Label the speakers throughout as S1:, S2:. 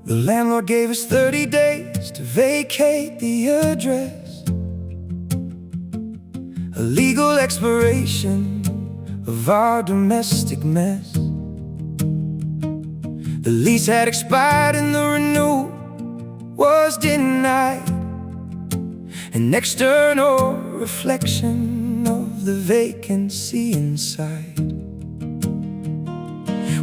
S1: The landlord gave us 30 days to vacate the address, a legal expiration of our domestic mess. The lease had expired and the renewal was denied, an external reflection of the vacancy inside.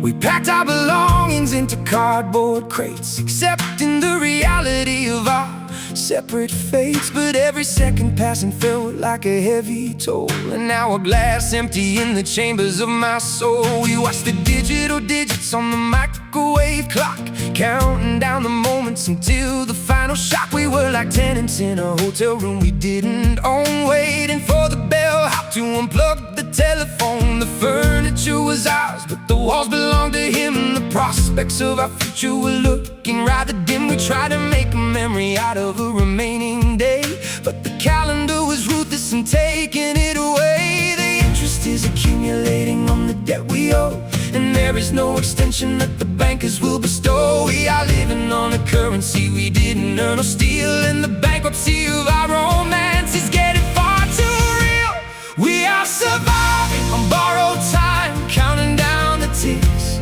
S1: We packed our belongings into cardboard crates, accepting the reality of our separate fates. But every second passing felt like a heavy toll, an hourglass empty in the chambers of my soul. We watched the digital digits on the microwave clock, counting down the moments until the final shock. We were like tenants in a hotel room we didn't own, waiting for the bellhop to unplug the telephone. The furniture was ours, but the walls belonged to him, and the prospects of our future were looking rather dim. We tried to make a memory out of a remaining day, but the calendar was ruthless in taking it away. The interest is accumulating on the debt we owe, and there is no extension that the bankers will bestow. We are living on a currency we didn't earn or steal, and the bankruptcy of our romance is getting far too real. We are surviving on borrowed time, counting down the ticks,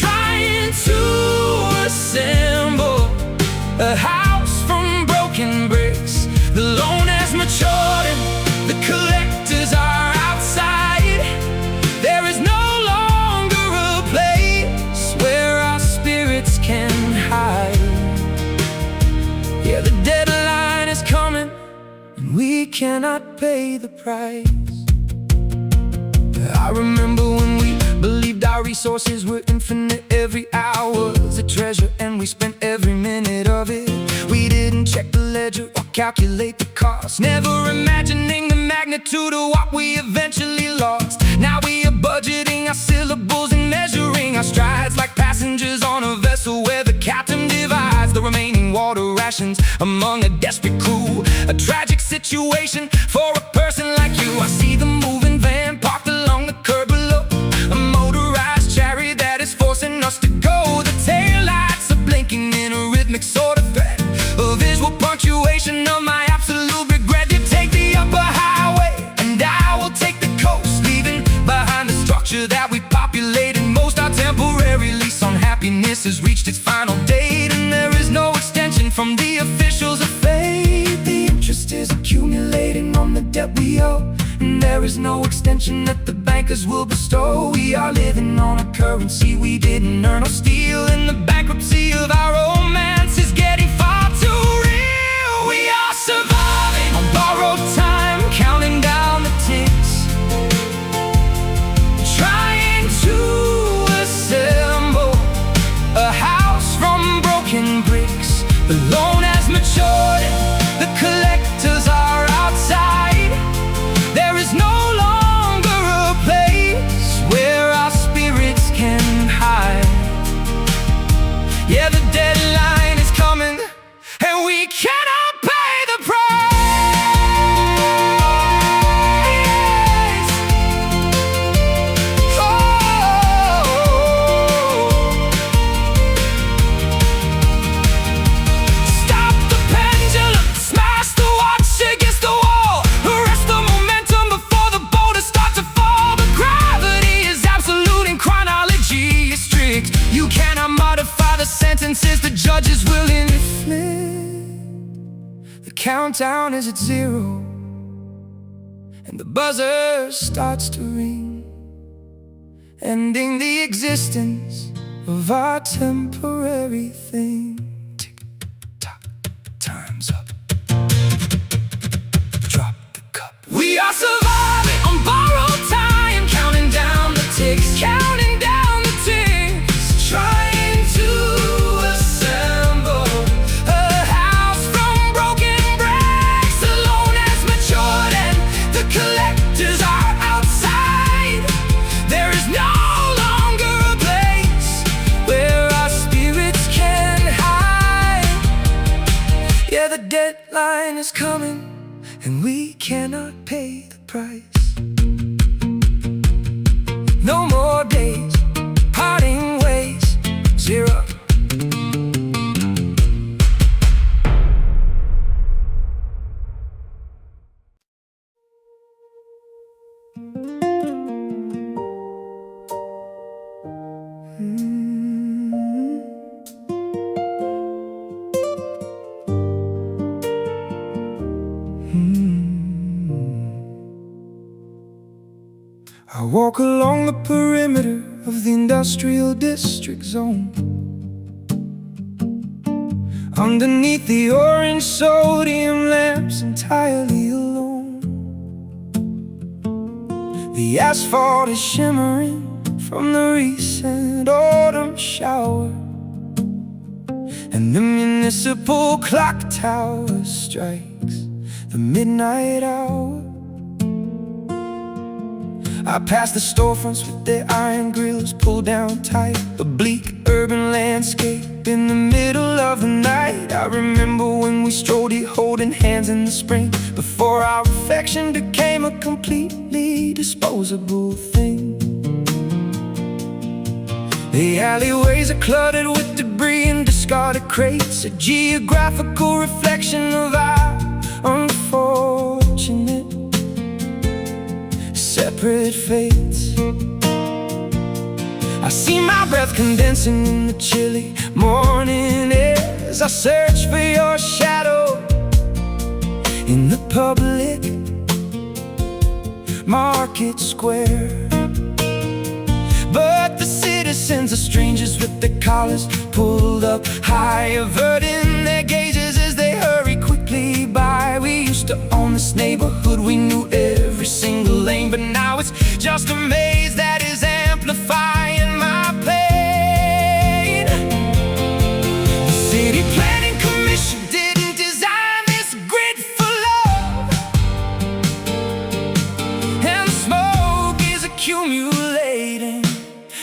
S1: trying to assemble a house from broken bricks. The loan has matured and the collectors are outside. There is no longer a place where our spirits can hide. Yeah, the deadline is coming and we cannot pay the price. I remember when we believed our resources were infinite. Every hour was a treasure and we spent every minute of it. We didn't check the ledger or calculate the cost, never imagining the magnitude of what we eventually lost. Now we are budgeting our syllables and measuring our strides like passengers on a vessel where the captain divides the remaining water rations among a desperate crew. A tragic situation for a person like you. I see the moving van parked along the curb below, a motorized chariot that is forcing us to go. The taillights are blinking in a rhythmic sort of threat, a visual punctuation of my absolute regret. You take the upper highway and I will take the coast, leaving behind the structure that we populated most. Our temporary lease on happiness has reached its final date, and there is no extension from the officials of fate. The interest is accumulating on the debt we owe, and there is no extension that the bankers will bestow. We are living on a currency we didn't earn or steal, and the bankruptcy of our romance is getting far too real. We are surviving on borrowed time, counting down the ticks, trying to assemble a house from broken bricks. The loan has matured, the collectors are outside. There is no longer a place where our spirits can hide. Yeah, the deadline is coming and we cannot pay the price. Stop the pendulum, smash the watch against the wall, arrest the momentum before the boulders start to fall. But gravity is absolute and chronology is strict. You cannot modify the sentences the judges will inflict. The countdown is at 0 and the buzzer starts to ring, ending the existence of our temporary thing. Tick tock, time's up. Drop the cup. We are surviving on borrowed time, counting down the ticks, counting down the ticks, trying to assemble a the deadline is coming, and we cannot pay the price. No more days, parting ways, zero. I walk along the perimeter of the industrial district zone, underneath the orange sodium lamps, entirely alone. The asphalt is shimmering from the recent autumn shower, and the municipal clock tower strikes the midnight hour. I pass the storefronts with their iron grills pulled down tight, a bleak urban landscape in the middle of the night. I remember when we strolled here holding hands in the spring, before our affection became a completely disposable thing. The alleyways are cluttered with debris and discarded crates, a geographical reflection of our unfortunate separate fates. I see my breath condensing in the chilly morning air as I search for your shadow in the public market square. But the citizens are strangers with their collars pulled up high, averting their gazes as they hurry quickly by. We used to own this neighborhood, we knew every single lane, but now it's just a maze that is amplifying my pain. The city planning commission didn't design this grid for love, and the smoke is accumulating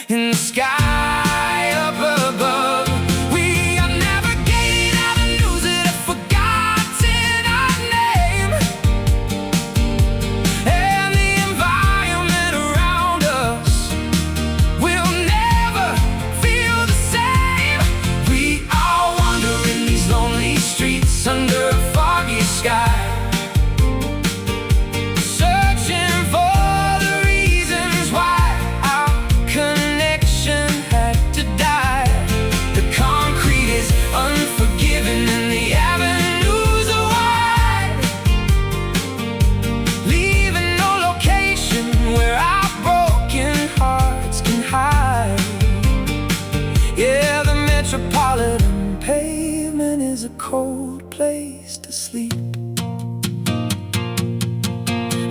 S1: in the sky up above. We are navigating avenues that have forgotten our name, and the environment around us will never feel the same. We all wander in these lonely streets under a foggy sky, searching for the reasons why our connection had to die. The concrete is unforgiving and the avenues are wide, leaving no location where our broken hearts can hide. Yeah, the metropolitan pavement is a cold place to sleep.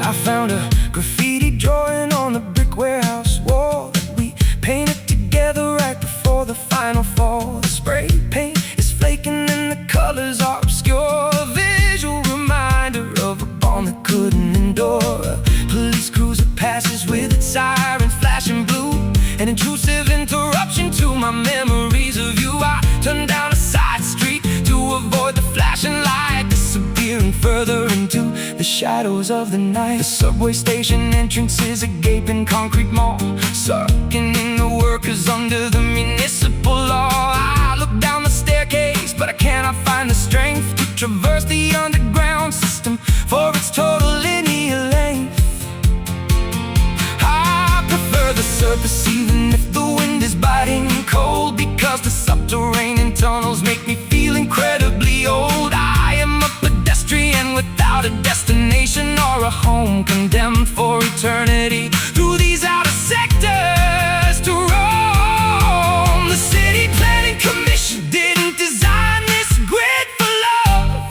S1: I found a graffiti drawing on the brick warehouse wall that we painted together right before the final fall. The spray paint is flaking and the colors are obscure, a visual reminder of a bomb that couldn't endure. A police cruiser passes with its sirens flashing blue, an intrusive interruption to my memories of you. I turn down a side street to avoid the flashing light, disappearing further into the shadows of the night. The subway station entrance is a gaping concrete mall, sucking in the workers under the municipal law. I look down the staircase, but I cannot find the strength to traverse the underground system for its total linear length. I prefer the surface even if the wind is biting cold, because the subterranean tunnels make me feel incredibly old. I am a pedestrian without a destination or a home, condemned for eternity through these outer sectors to roam. The city planning commission didn't design this grid for love,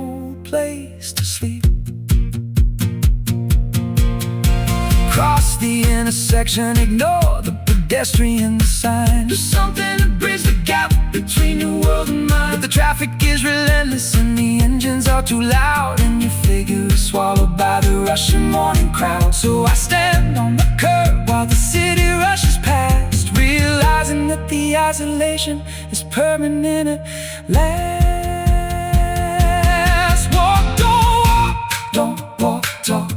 S1: cold place to sleep. Cross the intersection, ignore the pedestrian sign. Do something to bridge the gap between your world and mine. But the traffic is relentless and the engines are too loud, and your figure is swallowed by the rushing morning crowd. So I stand on the curb while the city rushes past, realizing that the isolation is permanent at last. Walk, don't walk, talk.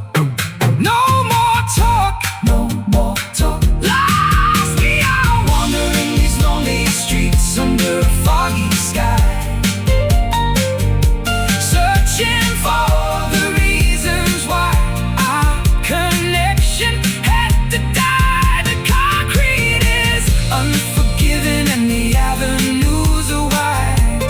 S1: No more talk, no more talk. Lost me out, wandering these lonely streets under a foggy sky, searching for the reasons why our connection had to die. The concrete is unforgiving and the avenues are wide,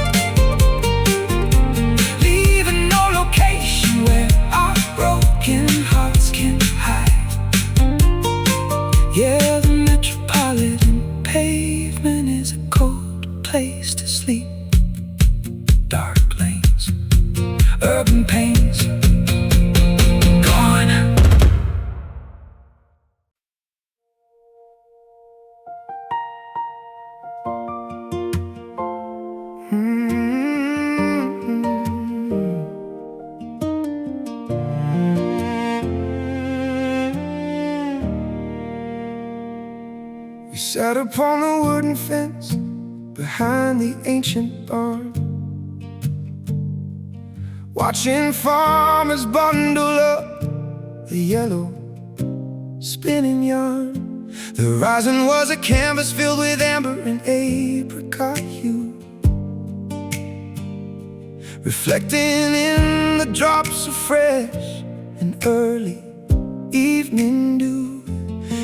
S1: leaving no location where our broken hearts can hide. Yeah, the metropolitan pavement is a cold place to sleep. Dark lanes, urban pains, gone. We sat upon the wooden fence behind the ancient barn, watching farmers bundle up the yellow spinning yarn. The horizon was a canvas filled with amber and apricot hue, reflecting in the drops of fresh and early evening dew.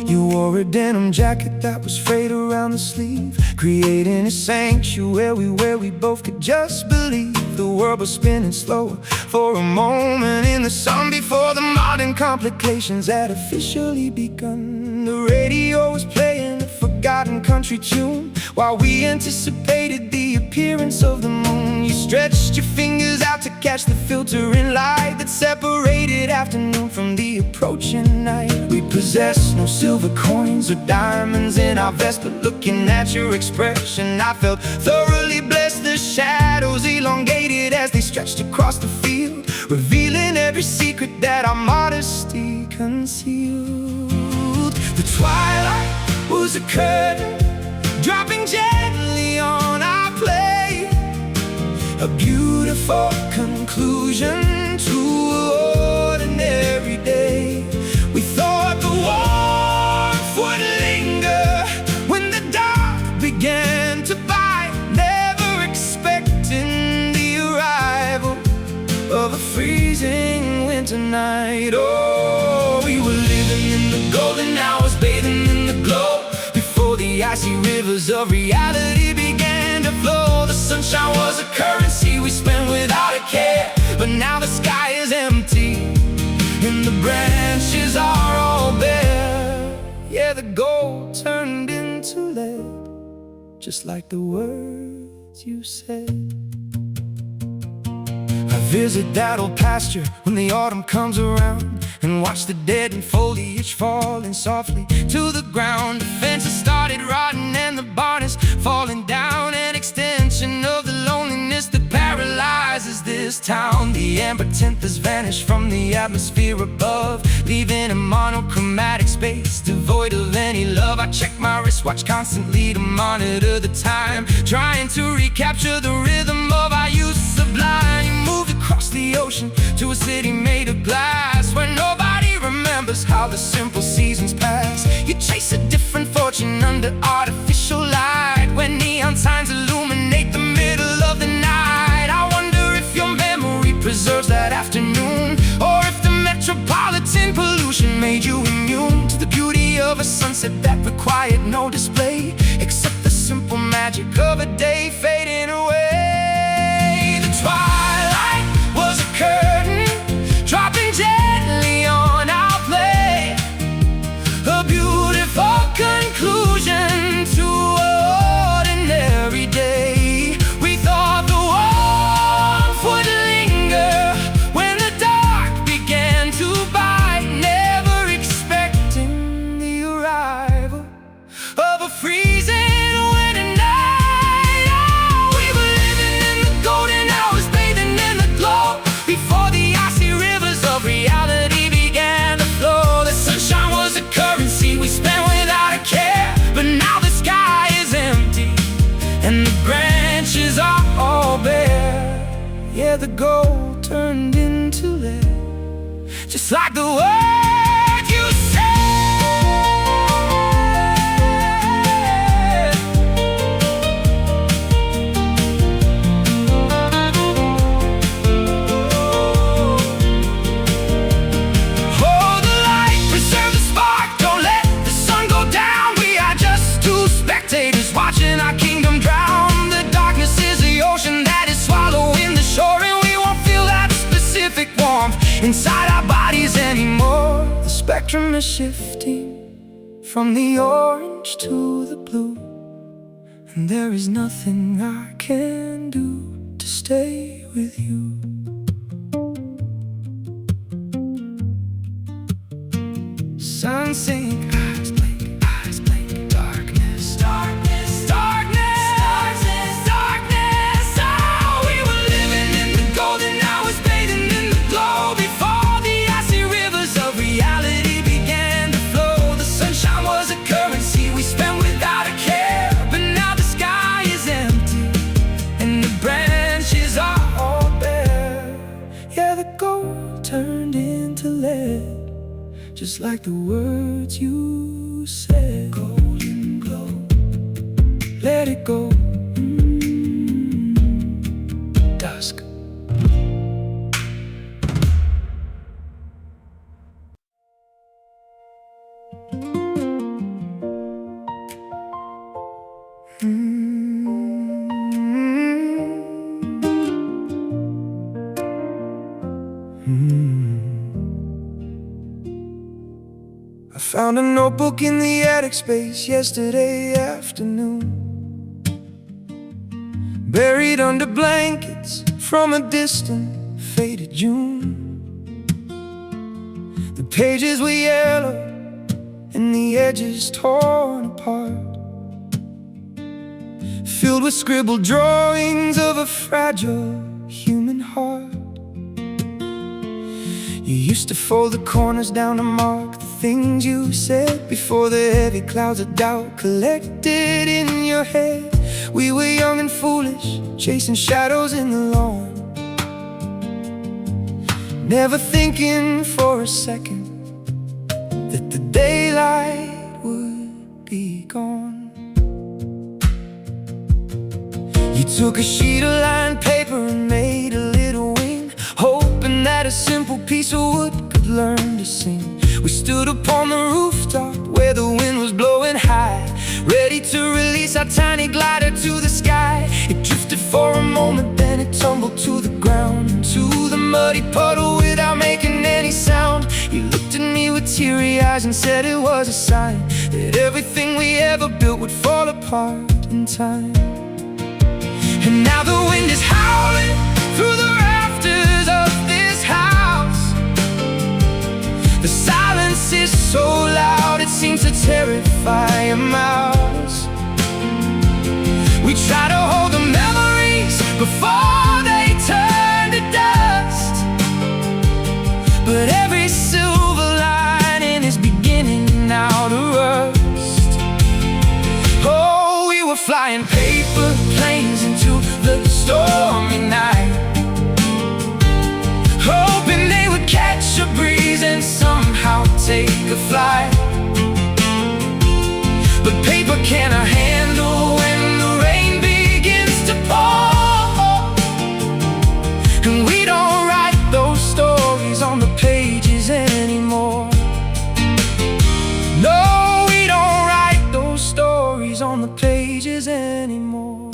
S1: You wore a denim jacket that was frayed around the sleeve, creating a sanctuary where we both could just believe the world was spinning slower for a moment in the sun before the modern complications had officially begun. The radio was playing a forgotten country tune while we anticipated the appearance of the moon. You stretched your fingers out to catch the filtering light that separated afternoon from the approaching night. We possessed no silver coins or diamonds in our vest, but looking at your expression, I felt thoroughly blessed. The shadows elongated as they stretched across the field, revealing every secret that our modesty concealed. The twilight was a curtain dropping gently on our play, a beautiful conclusion to an ordinary day. We thought the warmth would linger when the dark began to bite, never expecting the arrival of a freezing winter night. Oh, we were living in the golden hours, bathing in the glow, before the icy rivers of reality began to flow. The sunshine was a currency we spent without a care, but now the sky is empty and the branches are all bare. Yeah, the gold turned into lead, just like the words you said. I visit that old pasture when the autumn comes around, and watch the dead and foliage falling softly to the ground. The fences started rotting and the barn is falling down, an extension of the loneliness that paralyzes this town. The amber tint has vanished from the atmosphere above, leaving a monochromatic space devoid of any love. I check my wristwatch constantly to monitor the time, trying to recapture the rhythm of our youth sublime. You moved across the ocean to a city made of glass, where nobody remembers how the simple seasons pass. You chase a different fortune under artificial light, when neon signs illuminate the middle of the night. I wonder if your memory preserves that afternoon, or if the metropolitan pollution made you immune to the beauty of a sunset that required no display, except the simple magic of a day fading away. The twilight was a curtain dropping gently on our play, a beautiful conclusion to an ordinary day. We thought the warmth would linger gold turned into lead, just like the word you said. Hold the light, preserve the spark, don't let the sun go down. We are just two spectators watching our kingdom drown. The darkness is the ocean that is swallowing the shore, and we won't feel that specific warmth inside our bodies anymore. The spectrum is shifting from the orange to the blue, and there is nothing I can do to stay with you. Sun sink, eyes blink, darkness, darkness, darkness, darkness, darkness. Oh, we were living in the golden hours, bathing in the glow, before the icy rivers of reality began to flow. The sunshine was a currency we spent without a care, but now the sky is empty and the branches are all bare. Yeah, the gold turned into lead, just like the words you said. Golden glow, let it go. Dusk. I found a notebook in the attic space yesterday afternoon, buried under blankets from a distant, faded June. The pages were yellow and the edges torn apart, filled with scribbled drawings of a fragile human heart. You used to fold the corners down to mark the things you said before the heavy clouds of doubt collected in your head. We were young and foolish, chasing shadows in the lawn, never thinking for a second that the daylight would be gone. You took a sheet of lined paper and made a little wing, hoping that a simple piece of wood could learn to sing. We stood upon the rooftop where the wind was blowing high, ready to release our tiny glider to the sky. It drifted for a moment, then it tumbled to the ground, into the muddy puddle without making any sound. You looked at me with teary eyes and said it was a sign that everything we ever built would fall apart in time. And now the wind is howling through the rafters of this house. The silence is so loud, it seems to terrify a mouse. We try to hold the memories before they turn to dust, but every silver lining is beginning now to rust. Oh, we were flying paper planes into the stormy night, hoping they would catch a breeze and somehow take a flight. But paper cannot handle when the rain begins to pour, and we don't write those stories on the pages anymore. No, we don't write those stories on the pages anymore.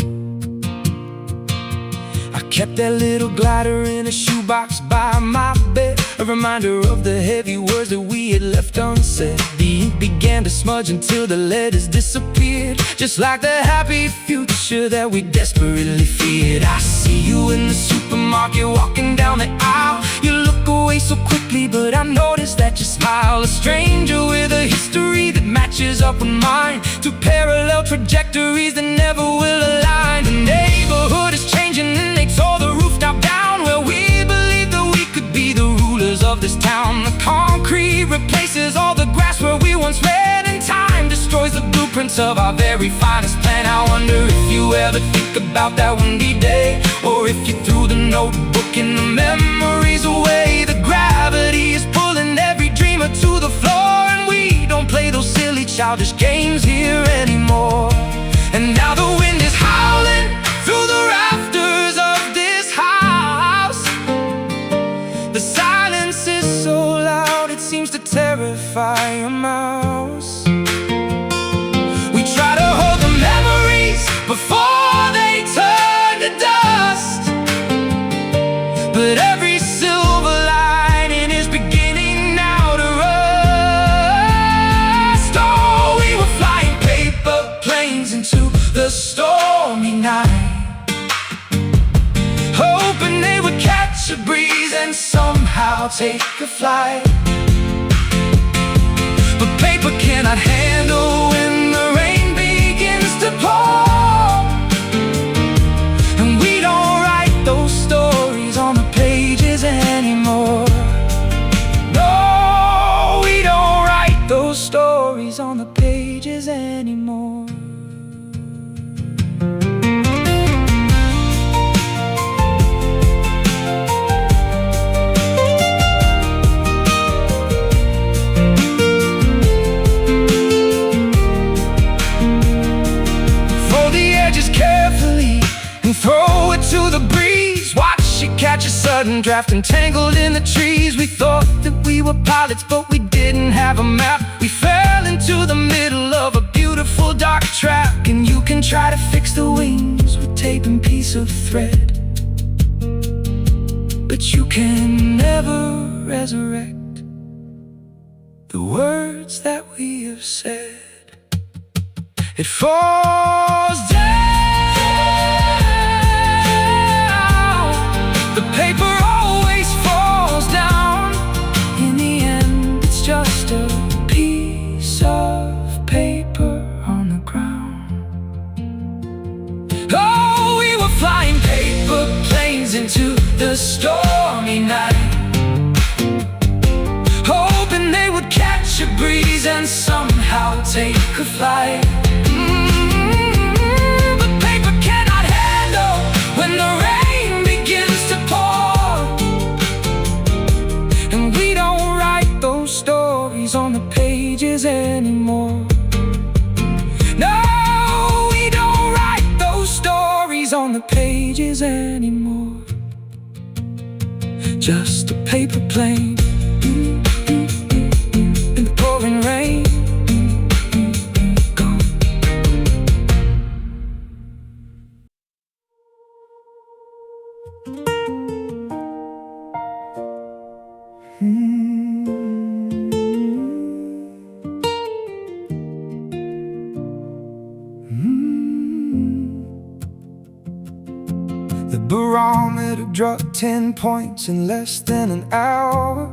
S1: I kept that little glider in a shoebox by my bed, a reminder of the heavy words that we had left unsaid. The ink began to smudge until the letters disappeared, just like the happy future that we desperately feared. I see you in the supermarket walking down the aisle. You look away so quickly, but I noticed that you smile. A stranger with a history that matches up with mine, two parallel trajectories that never will align. The neighborhood is changing and they tore the rooftop down, where we believed that we could be the rulers of this town. The concrete replaces all the grass where we once read, and time destroys always the blueprints of our very finest plan. I wonder if you ever think about that windy day, or if you threw the notebook and the memories away. The gravity is pulling every dreamer to the floor, and we don't play those silly childish games here anymore. And now the wind is howling through the rafters of this house. The silence is so loud it seems to terrify a mouse. We try to hold the memories before they turn to dust, but every silver lining is beginning now to rust. Oh, we were flying paper planes into the stormy night, hoping they would catch a breeze and somehow take a flight. But paper cannot handle when the rain begins to pour, and we don't write those stories on the pages anymore. No, we don't write those stories on the pages anymore. Throw it to the breeze, watch it catch a sudden draft, entangled in the trees. We thought that we were pilots, but we didn't have a map. We fell into the middle of a beautiful dark track, and you can try to fix the wings with tape and piece of thread, but you can never resurrect the words that we have said. It falls down. The paper always falls down. In the end, it's just a piece of paper on the ground. Oh, we were flying paper planes into the stormy night, hoping they would catch a breeze and somehow take a flight. But paper cannot handle when the rain begins to pour, and we don't write those stories on the pages anymore. No, we don't write those stories on the pages anymore. Just a paper plane in the pouring rain. Gone. The barometer dropped 10 points in less than an hour,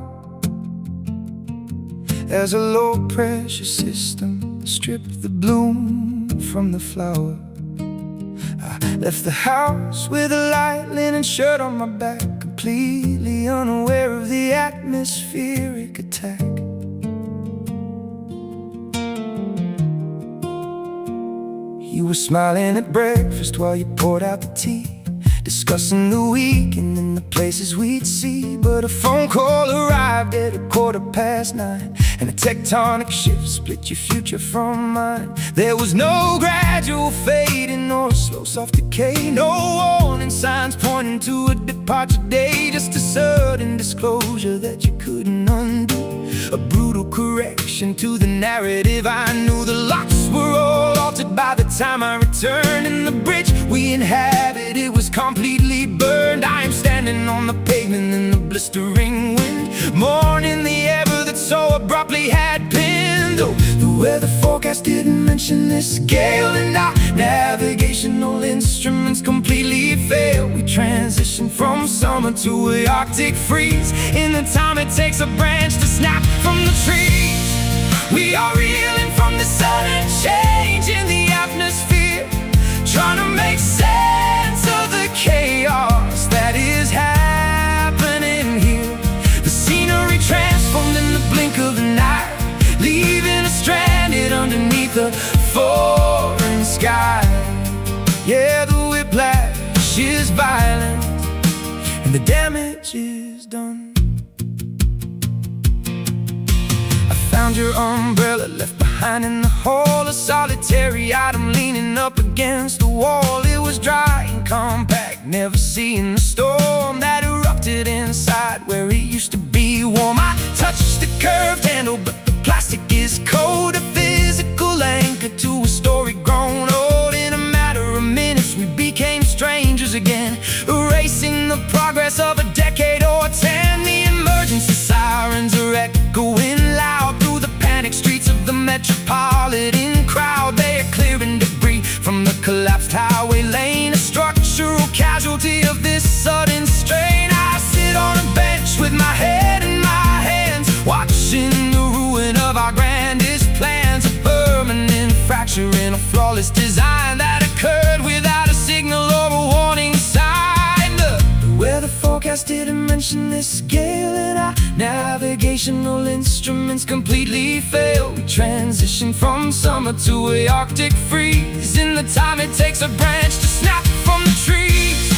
S1: as a low-pressure system stripped the bloom from the flower. I left the house with a light linen shirt on my back, completely unaware of the atmospheric attack. You were smiling at breakfast while you poured out the tea, discussing the weekend and the places we'd see. But a phone call arrived at 9:15, and a tectonic shift split your future from mine. There was no gradual fading or a slow soft decay, no warning signs pointing to a departure day, just a sudden disclosure that you couldn't undo, a brutal correction to the narrative I knew. The locks were all altered by the time I returned, and the bridge we inhabited was completely burned. I am standing on the pavement in the blistering wind, mourning the ever that so abruptly had pinned. Oh, the weather forecast didn't mention this gale, and our navigational instruments completely failed. We transitioned from summer to an Arctic freeze in the time it takes a branch to snap from the trees. We are reeling from the sudden change in the atmosphere, trying to make sense of the chaos that is happening here. The scenery transformed in the blink of an eye, leaving us stranded underneath a damage is done. I found your umbrella left behind in the hall, a solitary item leaning up against the wall. It was dry and compact, never seeing the storm that erupted inside where it used to be warm. I touched the curved handle, but the plastic is cold, a physical anchor to a story grown old. In a matter of minutes we became strangers again, erasing the progress of a decade or 10. The emergency sirens are echoing loud through the panic streets of the metropolitan crowd. They are clearing debris from the collapsed highway lane, a structural casualty of this sudden strain. I sit on a bench with my head in my hands, watching the ruin of our grandest plans, a permanent fracture in a flawless design that occurred without a signal or a warning sign. The weather forecast didn't mention this scale, and our navigational instruments completely failed. We transitioned from summer to a Arctic freeze in the time it takes a branch to snap from the trees.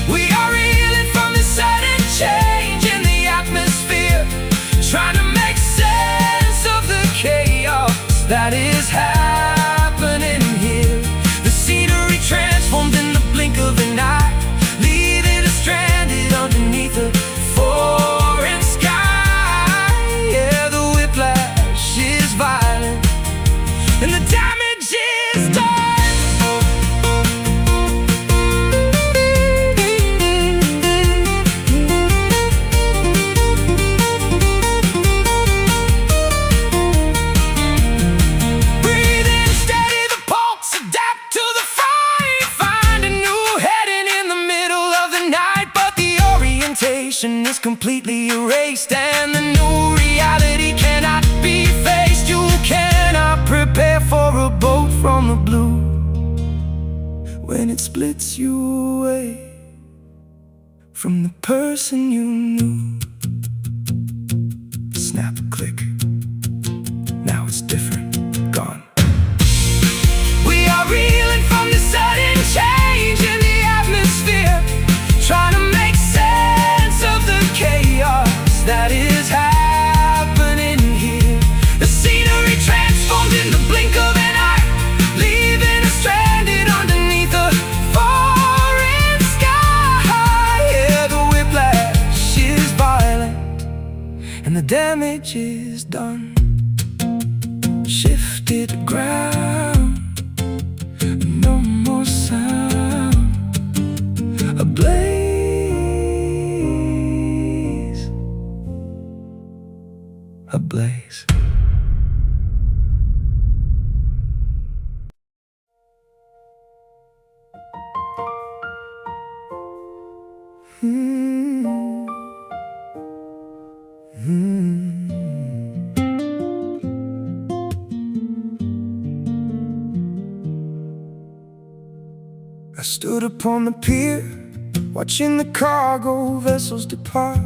S1: We are reeling from the sudden change in the atmosphere, trying to make sense of the chaos that is happening here. The scenery transformed in the blink of an eye, leaving us stranded underneath a foreign sky. Yeah, the whiplash is violent and the damage is done. Is completely erased, and the new reality cannot be faced. You cannot prepare for a bolt from the blue when it splits you away from the person you knew. Snap, click, now it's different, gone. We are reeling from the sudden change in the atmosphere, trying to make sense of the chaos that is happening here. The scenery transformed in the blink of an eye, leaving us stranded underneath a foreign sky. Yeah, the whiplash is violent and the damage is done. Shifted ground, no more sound, a blaze, ablaze. I stood upon the pier, watching the cargo vessels depart,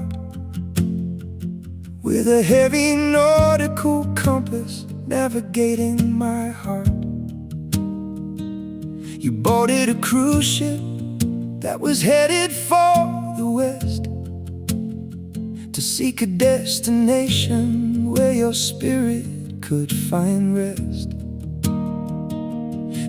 S1: with a heavy nautical compass navigating my heart. You boarded a cruise ship that was headed for the west, to seek a destination where your spirit could find rest.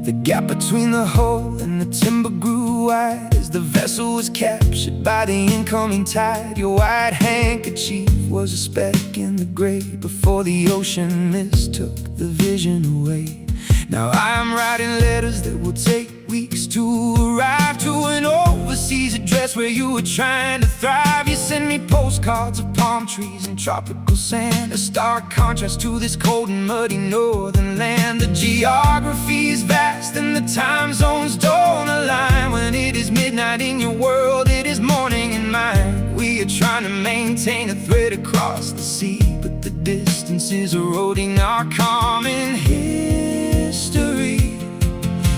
S1: The gap between the hull and the timber grew wide as the vessel was captured by the incoming tide. Your white handkerchief was a speck in the gray before the ocean mist took the vision away. Now I am writing letters that will take weeks to arrive to an overseas address where you were trying to thrive. You send me postcards of palm trees and tropical sand, a stark contrast to this cold and muddy northern land. The geography is vast and the time zones don't align. When it is midnight in your world, it is morning in mine. We are trying to maintain a thread across the sea, but the distance is eroding our common history.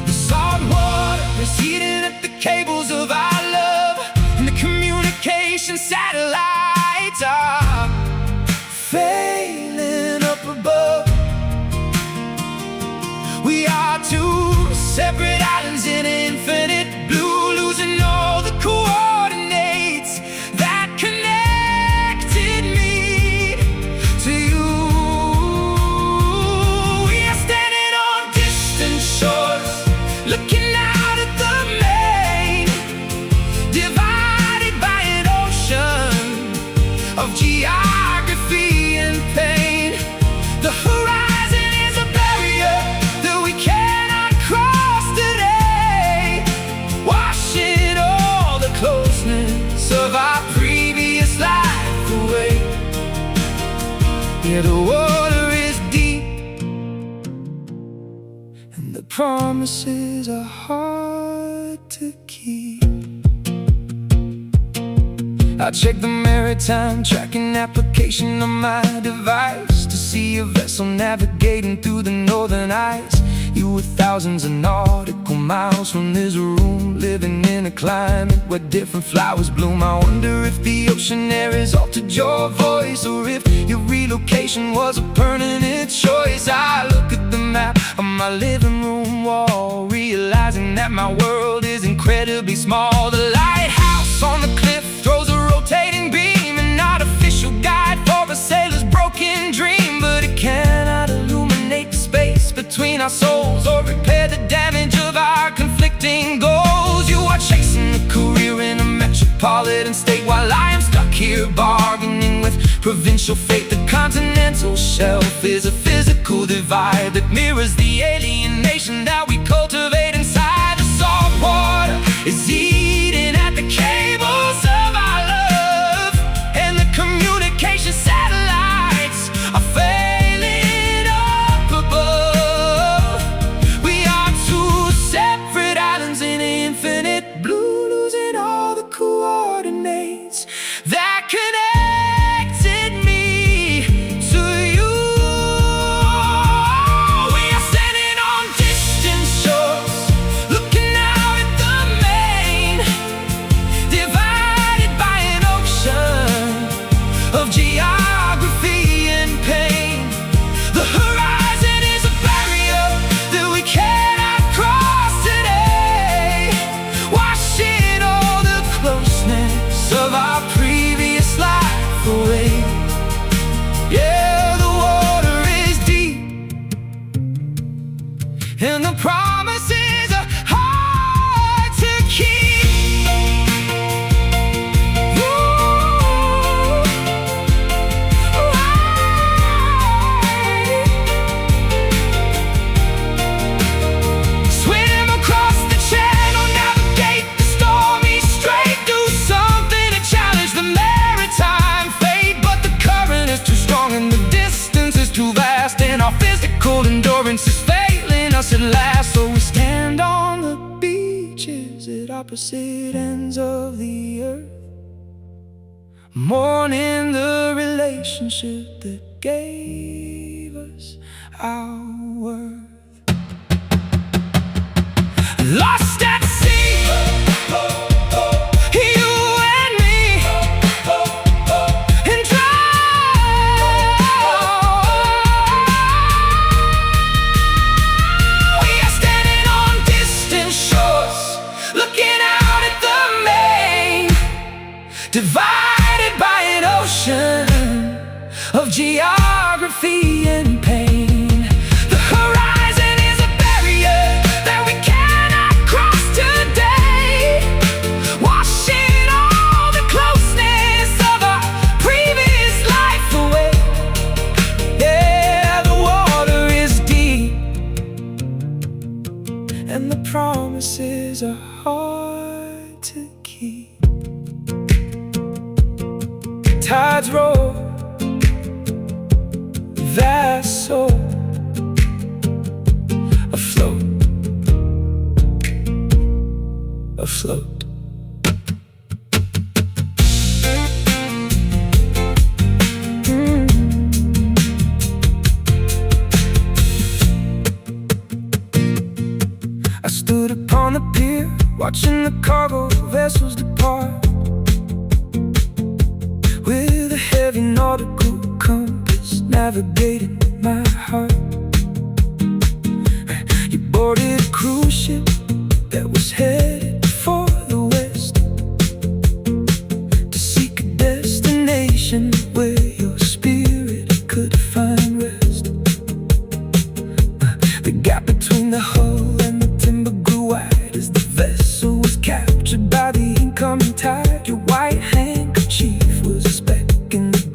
S1: The salt water is heating up the cables of our love, and the communication satellites are failing up above. We are two separate islands in infinite blue, losing all the coordinates that connect. of geography and pain. The horizon is a barrier that we cannot cross today, washing all the closeness of our previous life away. Yeah, the water is deep, and the promises are hard to keep. I check the maritime tracking application on my device to see a vessel navigating through the northern ice. You were thousands of nautical miles from this room, living in a climate where different flowers bloom. I wonder if the ocean air has altered your voice, or if your relocation was a permanent choice. I look at the map on my living room wall, realizing that my world is incredibly small. The lighthouse on the cliff throws a rotating beam, an artificial guide for a sailor's broken dream. But it cannot illuminate the space between our souls, or repair the damage of our conflicting goals. You are chasing a career in a metropolitan state, while I am stuck here bargaining with provincial fate. The continental shelf is a physical divide that mirrors the alienation that we cultivate inside. The salt water is eating at the cables of our love, and the communication satellites are failing up above. We are two separate islands in infinite blue, losing all the coordinates that connected me to you. We are standing on distant shores, looking out at the main, divided by an ocean of geography and pain. The horizon is a barrier that we cannot cross today, washing all the closeness of our previous life away. Yeah, the water is deep, and the promises are hard to keep. Swim across the channel, navigate the stormy strait, do something to challenge the maritime fate. But the current is too strong and the distance is too vast, and our physical endurance is failing us at last. So we stand on the beaches at opposite ends of the earth, mourning the relationship that gave us our worth. Lost at sea, you and me, and drowned. We are standing on distant shores, looking out at the main, divided by an ocean of geography and pain. The horizon is a barrier that we cannot cross today, washing all the closeness of our previous life away. Yeah, the water is deep, and the promises are hard to keep. Tides roll, vast soul afloat, afloat. I stood upon the pier, watching the cargo vessels depart, with a heavy nautical compass navigating my heart. You boarded a cruise ship that was headed for the west, to seek a destination where your spirit could find rest. The gap between the hull and the timber grew wide as the vessel was captured by the incoming tide. Your white handkerchief was a speck in the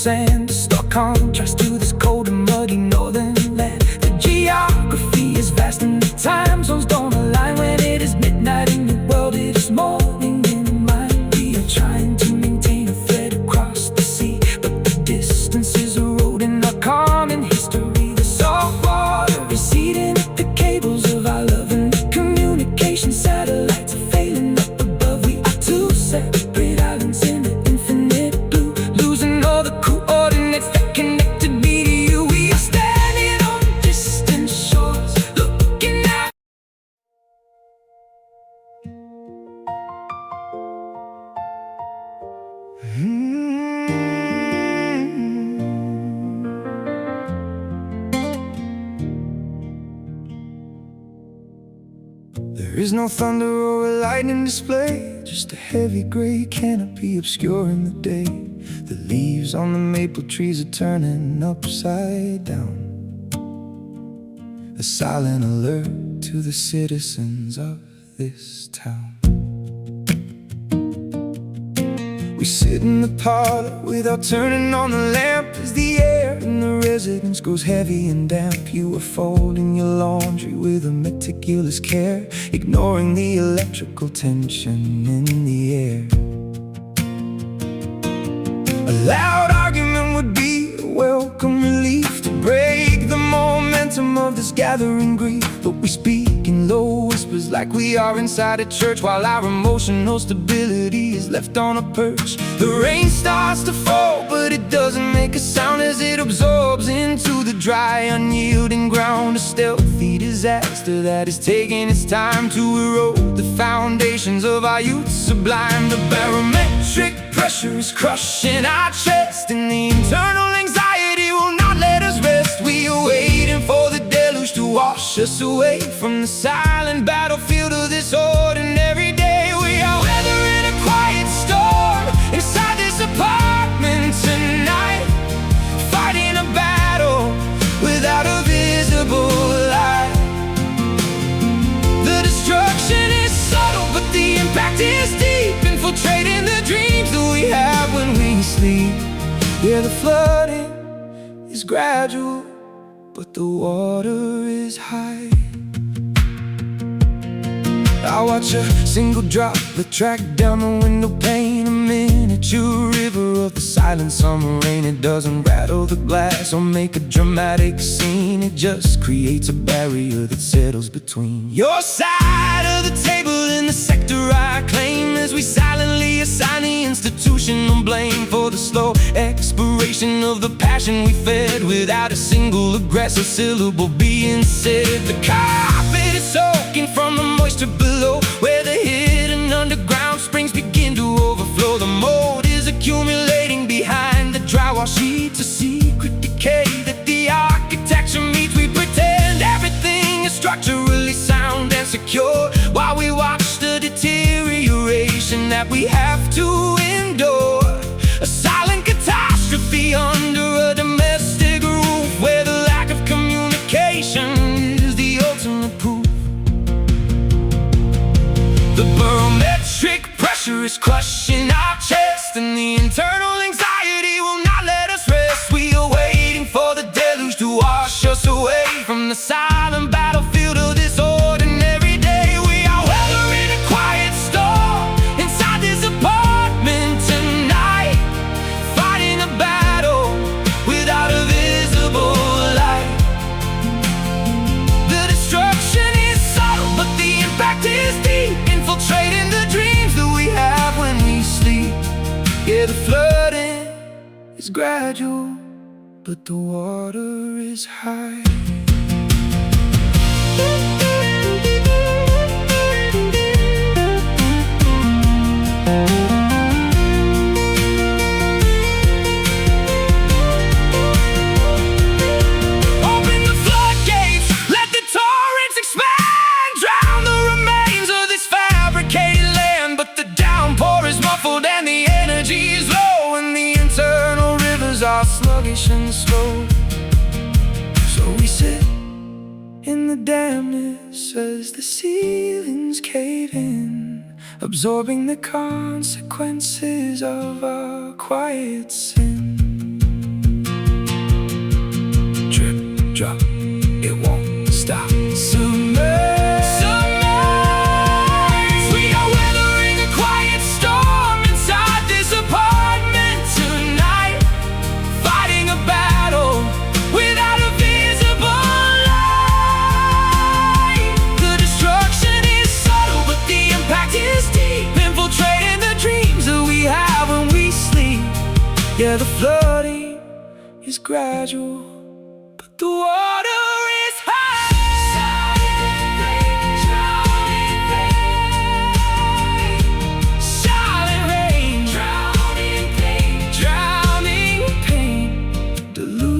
S1: sand, a stark contrast to this cold and muddy northern land. The geography is vast and the time zones don't align. When it is midnight in the world, it is morning in mind. We are trying to maintain a thread across the sea, but the distance is eroding our common history. The salt water is eating at the cables of our love, and the communication satellites are failing up above. We are two separate islands in the infinite blue, losing all the coordinates that connected me to you. We are standing on distant shores, looking out. There is no thunder or a lightning display, just a heavy gray canopy obscuring the day. The leaves on the maple trees are turning upside down, a silent alert to the citizens of this town. We sit in the parlor without turning on the lamp, as the air in the residence grows heavy and damp. You are folding your laundry with a meticulous care, ignoring the electrical tension in the air. A loud argument would be a welcome relief to break the momentum of this gathering grief. But we speak in low whispers like we are inside a church, while our emotional stability is left on a perch. The rain starts to fall, but it doesn't make a sound as it absorbs into the dry, unyielding ground. A stealthy disaster that is taking its time to erode the foundations of our youth sublime. The barometric pressure is crushing our chest, and the internal anxiety will not let us rest. We are waiting for the deluge to wash us away from the silent battlefield of this ordinary day. We are weathering a quiet storm inside this apartment tonight, fighting a battle without a visible light. The destruction is subtle, but the impact is deep, infiltrating the dreams that we have when we sleep. Yeah, the flooding is gradual, but the water is high. I watch a single droplet track down the window pane, a miniature river of the silent summer rain. It doesn't rattle the glass or make a dramatic scene, it just creates a barrier that settles between your side of the table and the sector I claim, as we silently assign the institutional blame for the slow expiration of the passion we fed without a single aggressive syllable being said. The carpet is soaking from the moisture below, where the hidden underground springs begin to overflow. The mold is accumulating behind the drywall sheets, a secret decay that the architecture meets. We pretend everything is structurally sound and secure, while we watch the deterioration that we have to endure. A silent catastrophe under a domestic roof, where the lack of communication is the ultimate proof. The barometric pressure is crushing our chest, and the internal anxiety will not let us rest. We are waiting for the deluge to wash us away from the silent battlefield of this ordinary day. We are weathering a quiet storm inside this apartment tonight, fighting a battle without a visible light. The destruction is subtle, but the impact is deep, infiltrating the dreams that we have when we sleep. Yeah, the flooding is gradual, but the water is high. Open the floodgates, let the torrents expand, drown the remains of this fabricated land. But the downpour is muffled and the energy is low, and the internal rivers are sluggish and slow. So we sit in the dampness as the ceilings cave in, absorbing the consequences of our quiet sin. drop, it won't stop. Submerged. We are weathering a quiet storm inside this apartment tonight, fighting a battle without a visible light. The destruction is subtle, but the impact is deep, infiltrating the dreams that we have when we sleep. Yeah, the flooding is gradual, but the water is high. Silent rain, drowning pain, drowning pain, deluge.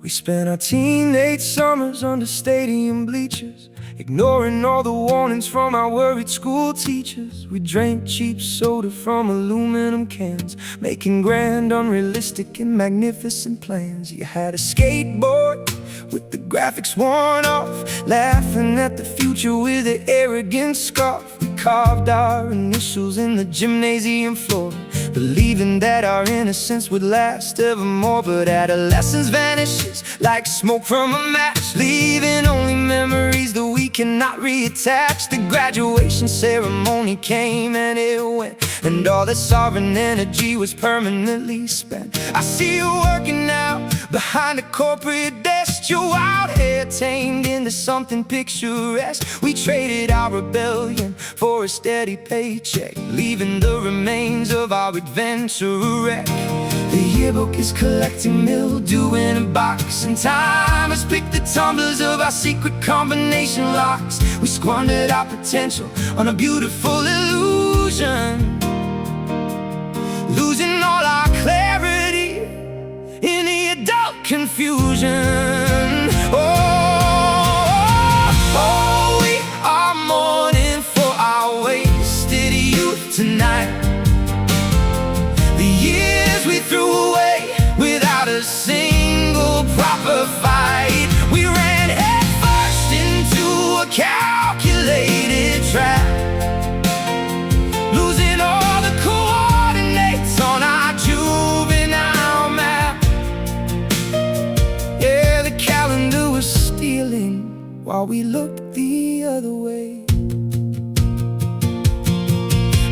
S1: We spent our teenage summers under stadium bleachers, ignoring all the warnings from our worried school teachers. We drank cheap soda from aluminum cans, making grand, unrealistic and magnificent plans. You had a skateboard with the graphics worn off, laughing at the future with an arrogant scoff. We carved our initials in the gymnasium floor, believing that our innocence would last evermore. But adolescence vanishes like smoke from a match, leaving only memories that we cannot reattach. The graduation ceremony came and it went, and all the sovereign energy was permanently spent. I see you working out behind a corporate desk, your wild hair tamed into something picturesque. We traded our rebellion for a steady paycheck, leaving the remains of our adventure a wreck. The yearbook is collecting mildew in a box, and time has picked the tumblers of our secret combination locks. We squandered our potential on a beautiful illusion, losing all our clarity in the adult confusion. Oh, we are mourning for our wasted youth tonight. The years we threw away without a single proper fight. We ran headfirst into a calculated trap, losing all the coordinates on our juvenile map. Yeah, the calendar was stealing while we looked the other way.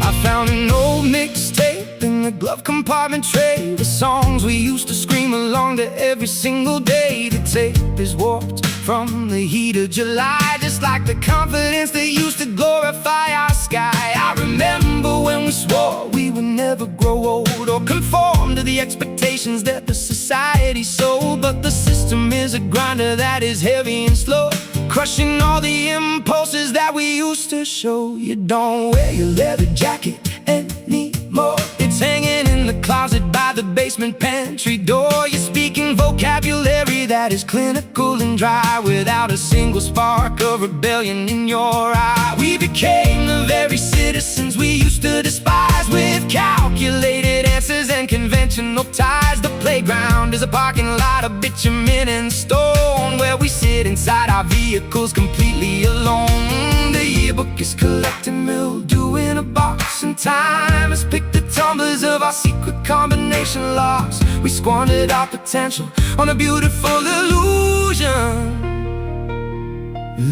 S1: I found an old mixtape in the glove compartment tray, the songs we used to scream along to every single day. The tape is warped from the heat of July, just like the confidence that used to glorify our sky. I remember when we swore we would never grow old or conform to the expectations that the society sold. But the system is a grinder that is heavy and slow, crushing all the impulses that we used to show. You don't wear your leather jacket anymore, it's hanging in the closet by the basement pantry door. You're speaking vocabulary that is clinical and dry, without a single spark of rebellion in your eye. We became the very citizens we used to despise, with calculated answers and conventional ties. The playground is a parking lot of bitumen and stone, where we sit inside our vehicles completely alone. The yearbook is collecting mildew in a box, and time has picked the tumblers of our secret combination locks. We squandered our potential on a beautiful illusion,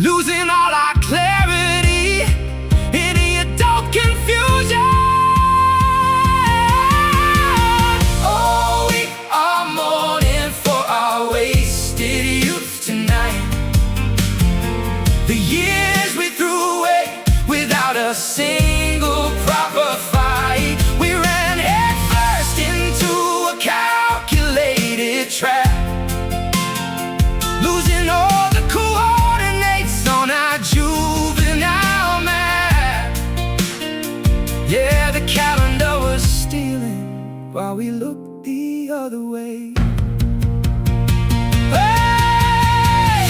S1: losing all our clarity in the adult confusion. Oh, we are mourning for our wasted youth tonight. The years we threw away without a single proper fight. We ran headfirst into a calculated trap, losing all the coordinates on our juvenile map. Yeah, the calendar was stealing while we looked the other way. Hey!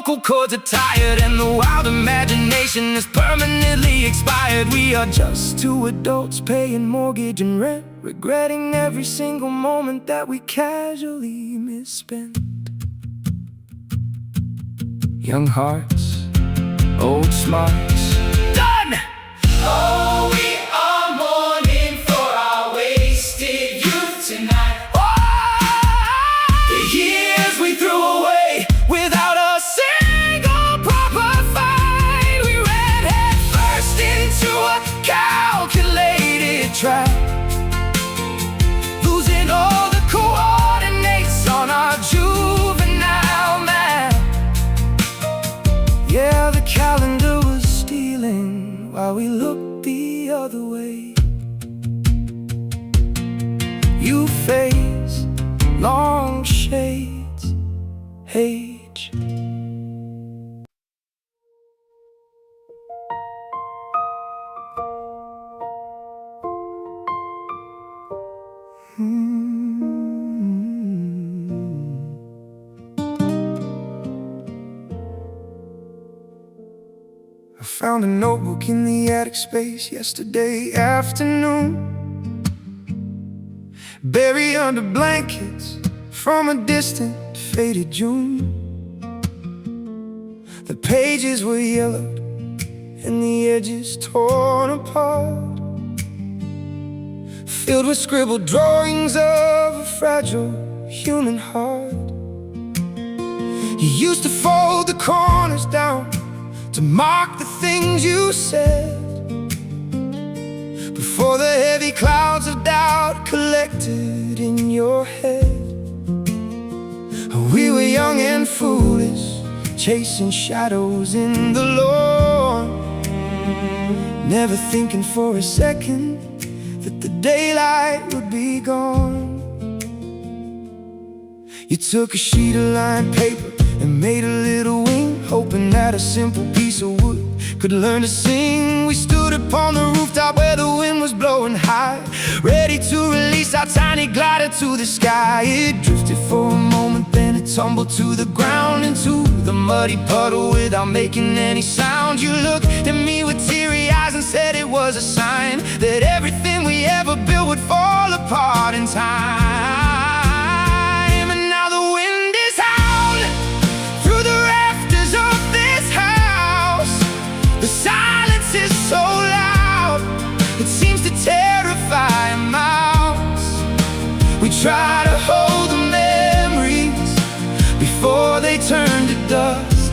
S1: vocal cords are tired, and the wild imagination is permanently expired. We are just two adults paying mortgage and rent, regretting every single moment that we casually misspent. Young hearts, old smarts, done! Oh, we are mourning for our wasted youth tonight. The years we threw away without a single proper fight. We ran head first into a calculated trap, losing all the coordinates on our juvenile map. Yeah, the calendar was stealing while we looked the other way. You face long shades, age. I found a notebook in the attic space yesterday afternoon, buried under blankets from a distant, faded June. The pages were yellowed and the edges torn apart, filled with scribbled drawings of a fragile human heart. You used to fold the corners down to mark the things you said, before the heavy clouds of doubt collected in your head. We were young and foolish, chasing shadows in the lawn, never thinking for a second that the daylight would be gone. You took a sheet of lined paper and made a little wing, hoping that a simple piece of wood could learn to sing. We stood upon the rooftop where the wind was blowing high, ready to release our tiny glider to the sky. It drifted for a moment, then it tumbled to the ground, into the muddy puddle without making any sound. You looked at me with teary eyes and said it was a sign that everything we ever built would fall apart in time. And now the wind is howling through the rafters of this house. The silence is so loud, it seems to terrify a mouse. We try to hold the memories before they turn to dust,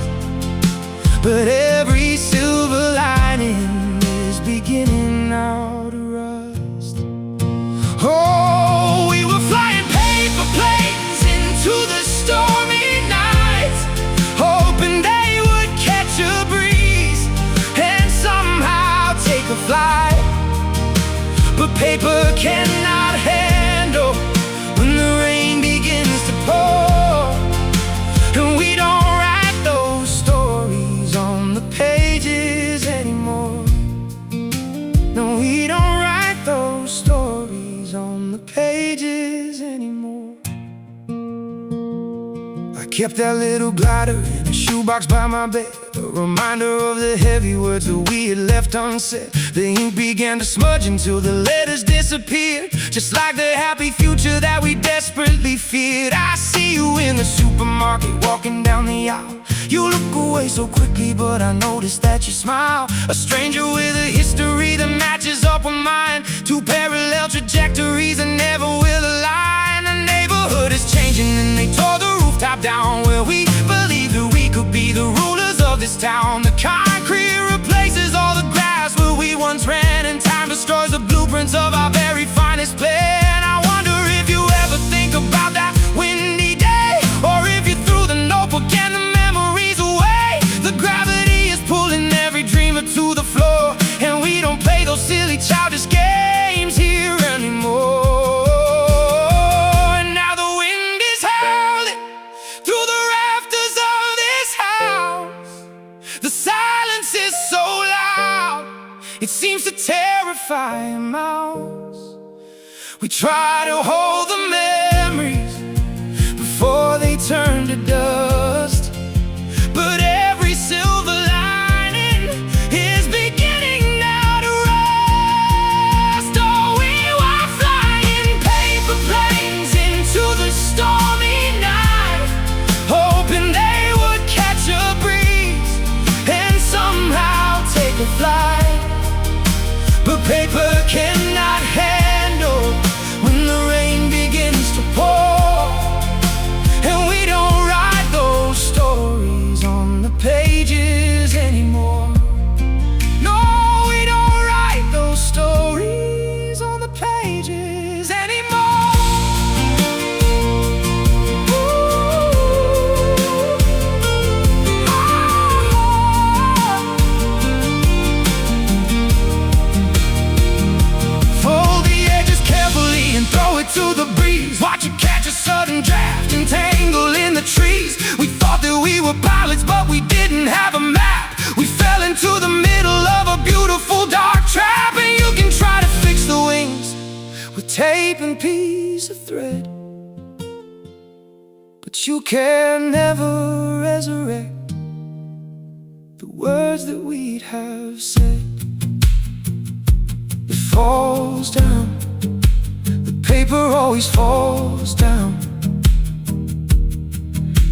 S1: but every silver lining is beginning now to rust. Oh, we were flying paper planes into the stormy nights, hoping they would catch a breeze and somehow take a flight. But paper cannot handle when the rain begins to pour, and we don't write those stories on the pages anymore. No, we don't write those stories on the pages anymore. I kept that little glider in a shoebox by my bed, a reminder of the heavy words that we had left unsaid. The ink began to smudge until the letters disappeared, just like the happy future that we desperately feared. I see you in the supermarket walking down the aisle. You look away so quickly, but I noticed that you smile. A stranger with a history that matches up with mine, two parallel trajectories that never will align. The neighborhood is changing and they tore the rooftop down, where we believed that we could be the rulers of this town. The concrete replaces all the grass where we once ran, and time destroys the blueprints of our very finest plan. I wonder if you ever think about that windy day, or if you threw the notebook and the memories away. The gravity is pulling every dreamer to the floor, and we don't play those silly childish games here anymore. And now the wind is howling through the rafters of this house. The silence is so loud, it seems to terrify a mouse. We try to hold the memories before they turn to dust, but to the breeze, watch it catch a sudden draft and tangle in the trees. We thought that we were pilots, but we didn't have a map. We fell into the middle of a beautiful dark trap. And you can try to fix the wings with tape and piece of thread, but you can never resurrect the words that we'd have said. It falls down, the paper always falls down.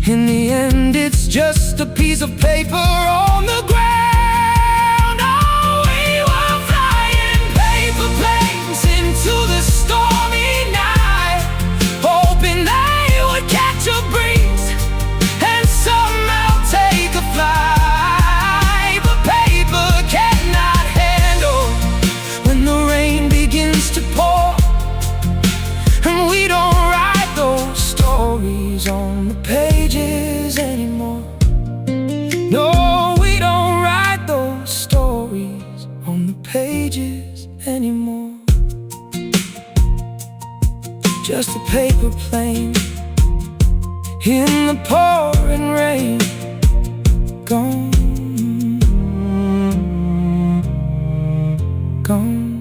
S1: In the end, it's just a piece of paper on the ground. Oh, we were flying paper planes into the stormy night, hoping they would catch a breeze and somehow take a flight. But paper cannot handle when the rain begins to pour, and we don't write those stories on the pages anymore. No, we don't write those stories on the pages anymore. Just a paper plane in the pouring rain, gone, gone.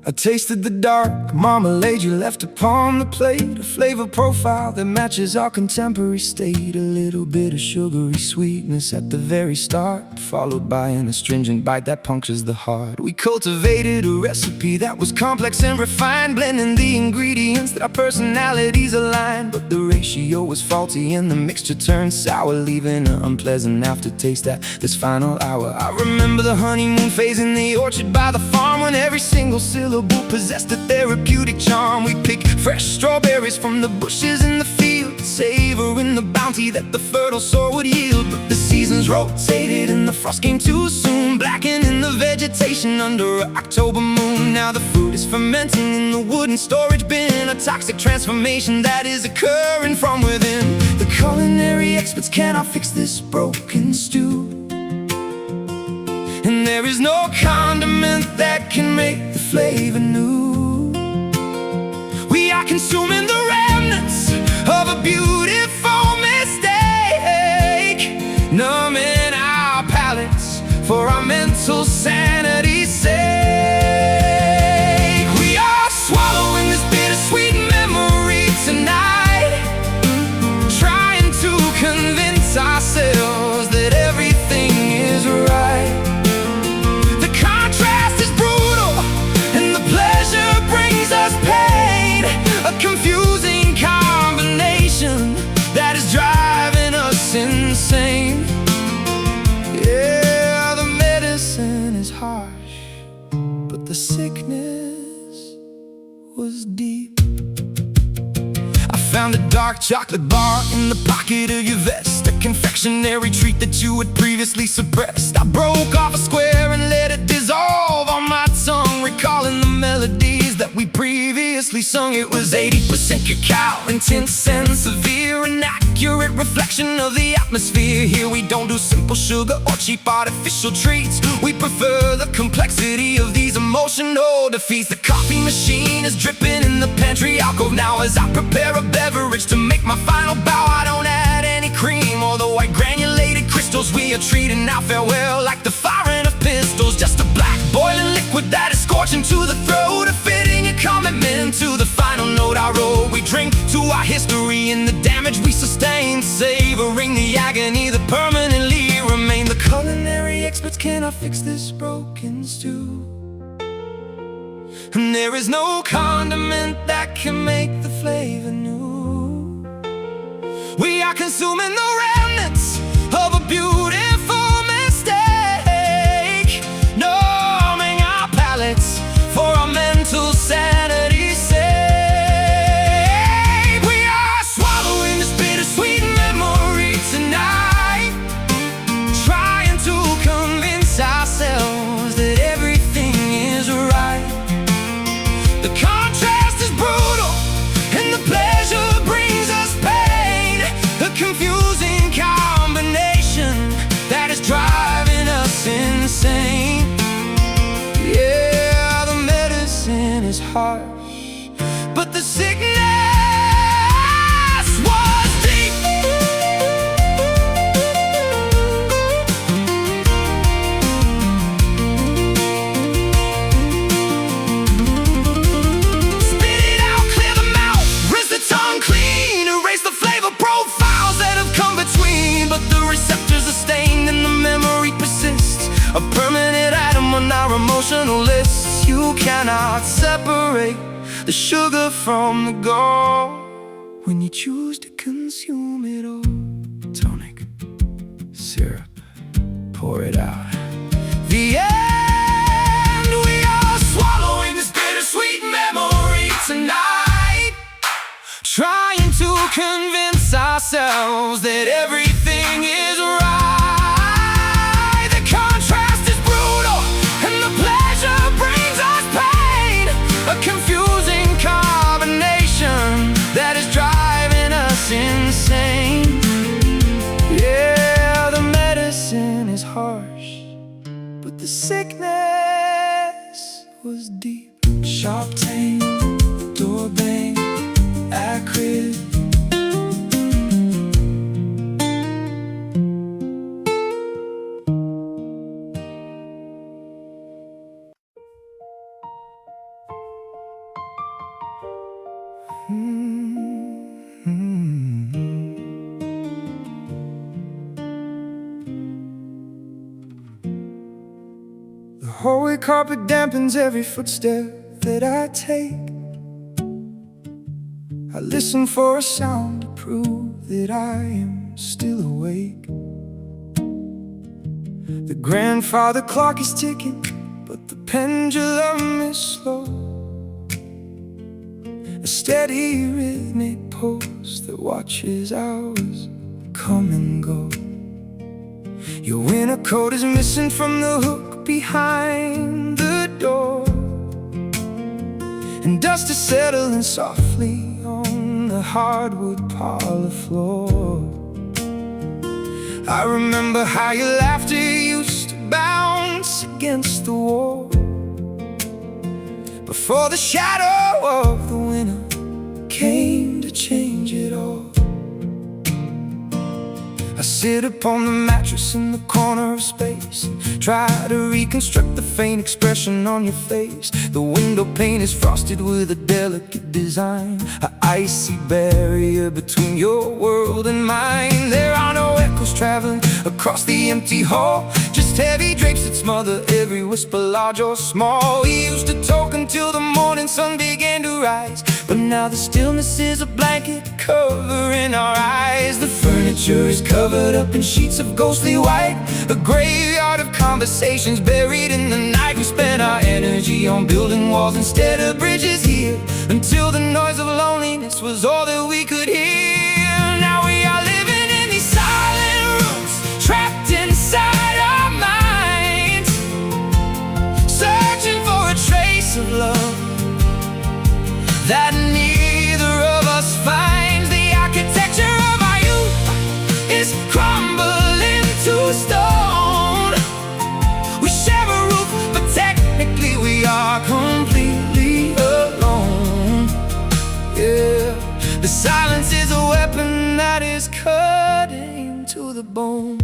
S1: I tasted the dark marmalade you left upon the plate, a flavor profile that matches our contemporary state. A little bit of sugary sweetness at the very start, followed by an astringent bite that punctures the heart. We cultivated a recipe that was complex and refined, blending the ingredients that our personalities aligned. But the ratio was faulty and the mixture turned sour, leaving an unpleasant aftertaste at this final hour. I remember the honeymoon phase in the orchard by the farm, when every single syllable possessed a therapeutic charm. We picked fresh strawberries from the bushes in the field, savoring the bounty that the fertile soil would yield. But the seasons rotated and the frost came too soon, blackening the vegetation under an October moon. Now the fruit is fermenting in the wooden storage bin, a toxic transformation that is occurring from within. The culinary experts cannot fix this broken stew, and there is no condiment that can make the flavor new. We are consuming the remnants of a beautiful mistake, numbing our palates for our mental sanity's sake. We are swallowing this bittersweet memory tonight, trying to convince ourselves that everything is right. A confusing combination that is driving us insane. Yeah, the medicine is harsh, but the sickness was deep. I found a dark chocolate bar in the pocket of your vest, a confectionery treat that you had previously suppressed. I broke off a square and let it dissolve on my tongue, recalling the melodies that we previously sung. It was 80% cacao, intense and severe, an accurate reflection of the atmosphere. Here we don't do simple sugar or cheap artificial treats. We prefer the complexity of these emotional defeats. The coffee machine is dripping in the pantry alcove now as I prepare a beverage to make my final bow. I don't add any cream or the white granulated crystals. We are treating our farewell like the firing of pistols, just a black boiling liquid that is scorching to the throat, a fitting a commitment to the final note I wrote. We drink to our history and the damage we sustained, savoring the agony that permanently remained. The culinary experts cannot fix this broken stew, and there is no condiment that can make the flavor new. We are consuming the remnants of a beautiful mistake, numbing our palates for our mental sanity's sake. We are swallowing this bittersweet memory journalists, you cannot separate the sugar from the gold when you choose to consume it all. Tonic, syrup, pour it out. The end, we are swallowing this bittersweet memory tonight, trying to convince ourselves that everything is right. The contrast is brutal, and the pleasure brings us pain, a confusing combination that is driving us insane. Yeah, the medicine is harsh, but the sickness was deep. Sharp tang, door bang, acrid. The holy carpet dampens every footstep that I take. I listen for a sound to prove that I am still awake. The grandfather clock is ticking, but the pendulum is slow, a steady rhythmic pulse that watches hours come and go. Your winter coat is missing from the hook behind the door, and dust is settling softly on the hardwood parlor floor. I remember how your laughter used to bounce against the wall before the shadow of the winter came to change it all. I sit upon the mattress in the corner of space and try to reconstruct the faint expression on your face. The window pane is frosted with a delicate design, an icy barrier between your world and mine. There are no echoes traveling across the empty hall, just heavy drapes that smother every whisper, large or small. We used to talk until the morning sun began to rise, but now the stillness is a blanket covering our eyes. The furniture is covered up in sheets of ghostly white, a graveyard of conversations buried in the night. We spent our energy on building walls instead of bridges here, until the noise of loneliness was all that we could hear. Now we are living in these silent rooms, trapped inside our minds, searching for a trace of love that neither of us finds. The architecture of our youth is crumbling to stone. We share a roof, but technically we are completely alone. Yeah, the silence is a weapon that is cutting to the bone.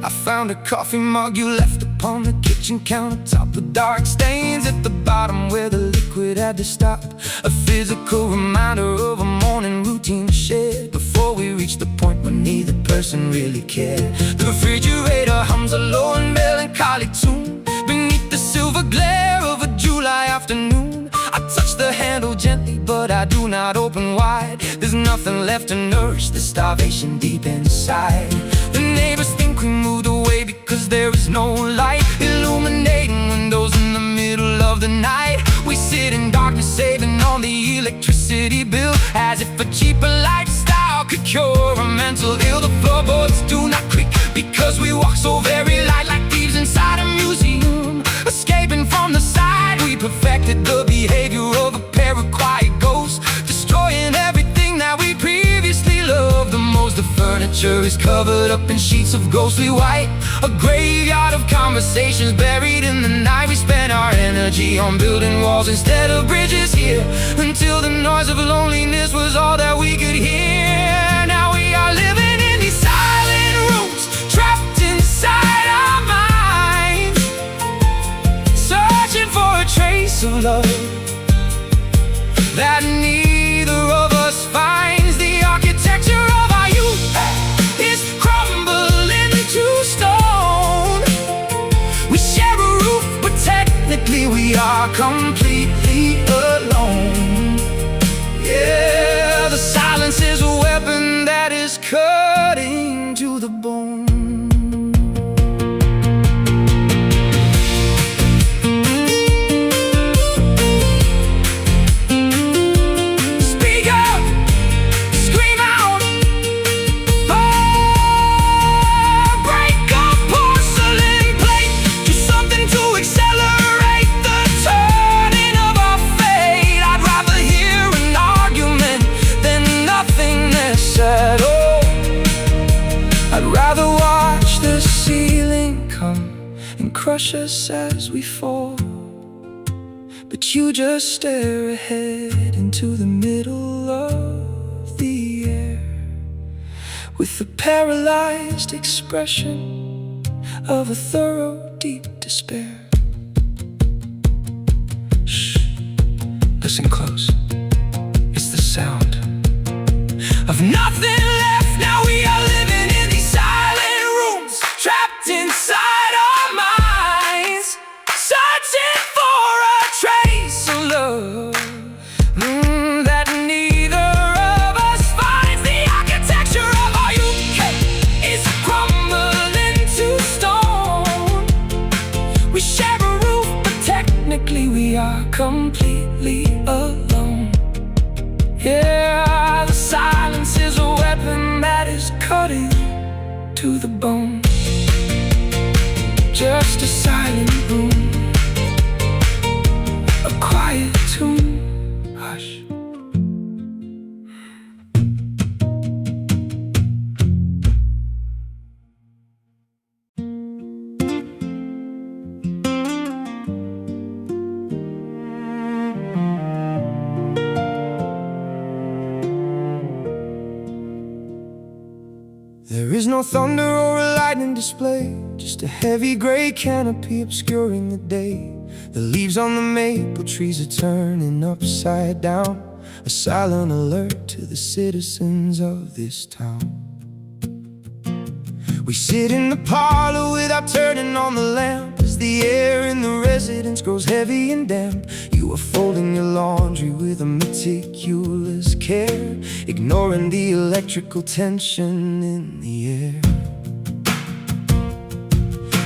S1: I found a coffee mug you left upon the kitchen countertop, the dark stains at the bottom where the liquid had to stop, a physical reminder of a morning routine shared before we reached the point where neither person really cared. The refrigerator hums a low and melancholy tune beneath the silver glare of a July afternoon. I touch the handle gently, but I do not open wide. There's nothing left to nourish the starvation deep inside. The neighbors think we moved away because there is no light illuminating windows in the middle of the night. We sit in darkness saving on the electricity bill, as if a cheaper lifestyle could cure a mental ill. The floorboards do not creak because we walk so very light, like thieves inside a museum, escaping from the side. We perfected the behavior of a pair of quiet ghosts, destroying everything that we previously loved the most. The furniture is covered up in sheets of ghostly white, a graveyard of conversations buried in the night. We spent our energy on building walls instead of bridges here, until the noise of loneliness was all that we could hear. Now we are living in these silent rooms, trapped inside our minds, searching for a trace of love that neither of us finds. The architecture of our youth is crumbling to stone. We share a roof, crush us as we fall, but you just stare ahead into the middle of the air with the paralyzed expression of a thorough deep despair. Shh, listen close. It's the sound of nothing left. Now we are living in these silent rooms, trapped inside our minds, searching for a trace of love that neither of us finds. The architecture of our UK is crumbling to stone. We share a roof, but technically we are completely alone. Yeah, the silence is a weapon that is cutting to the bone. Just a silent room, a quiet tune, hush. There is no thunder or a lightning display, just a heavy gray canopy obscuring the day. The leaves on the maple trees are turning upside down, a silent alert to the citizens of this town. We sit in the parlor without turning on the lamp, as the air in the residence grows heavy and damp. You are folding your laundry with a meticulous care, ignoring the electrical tension in the air.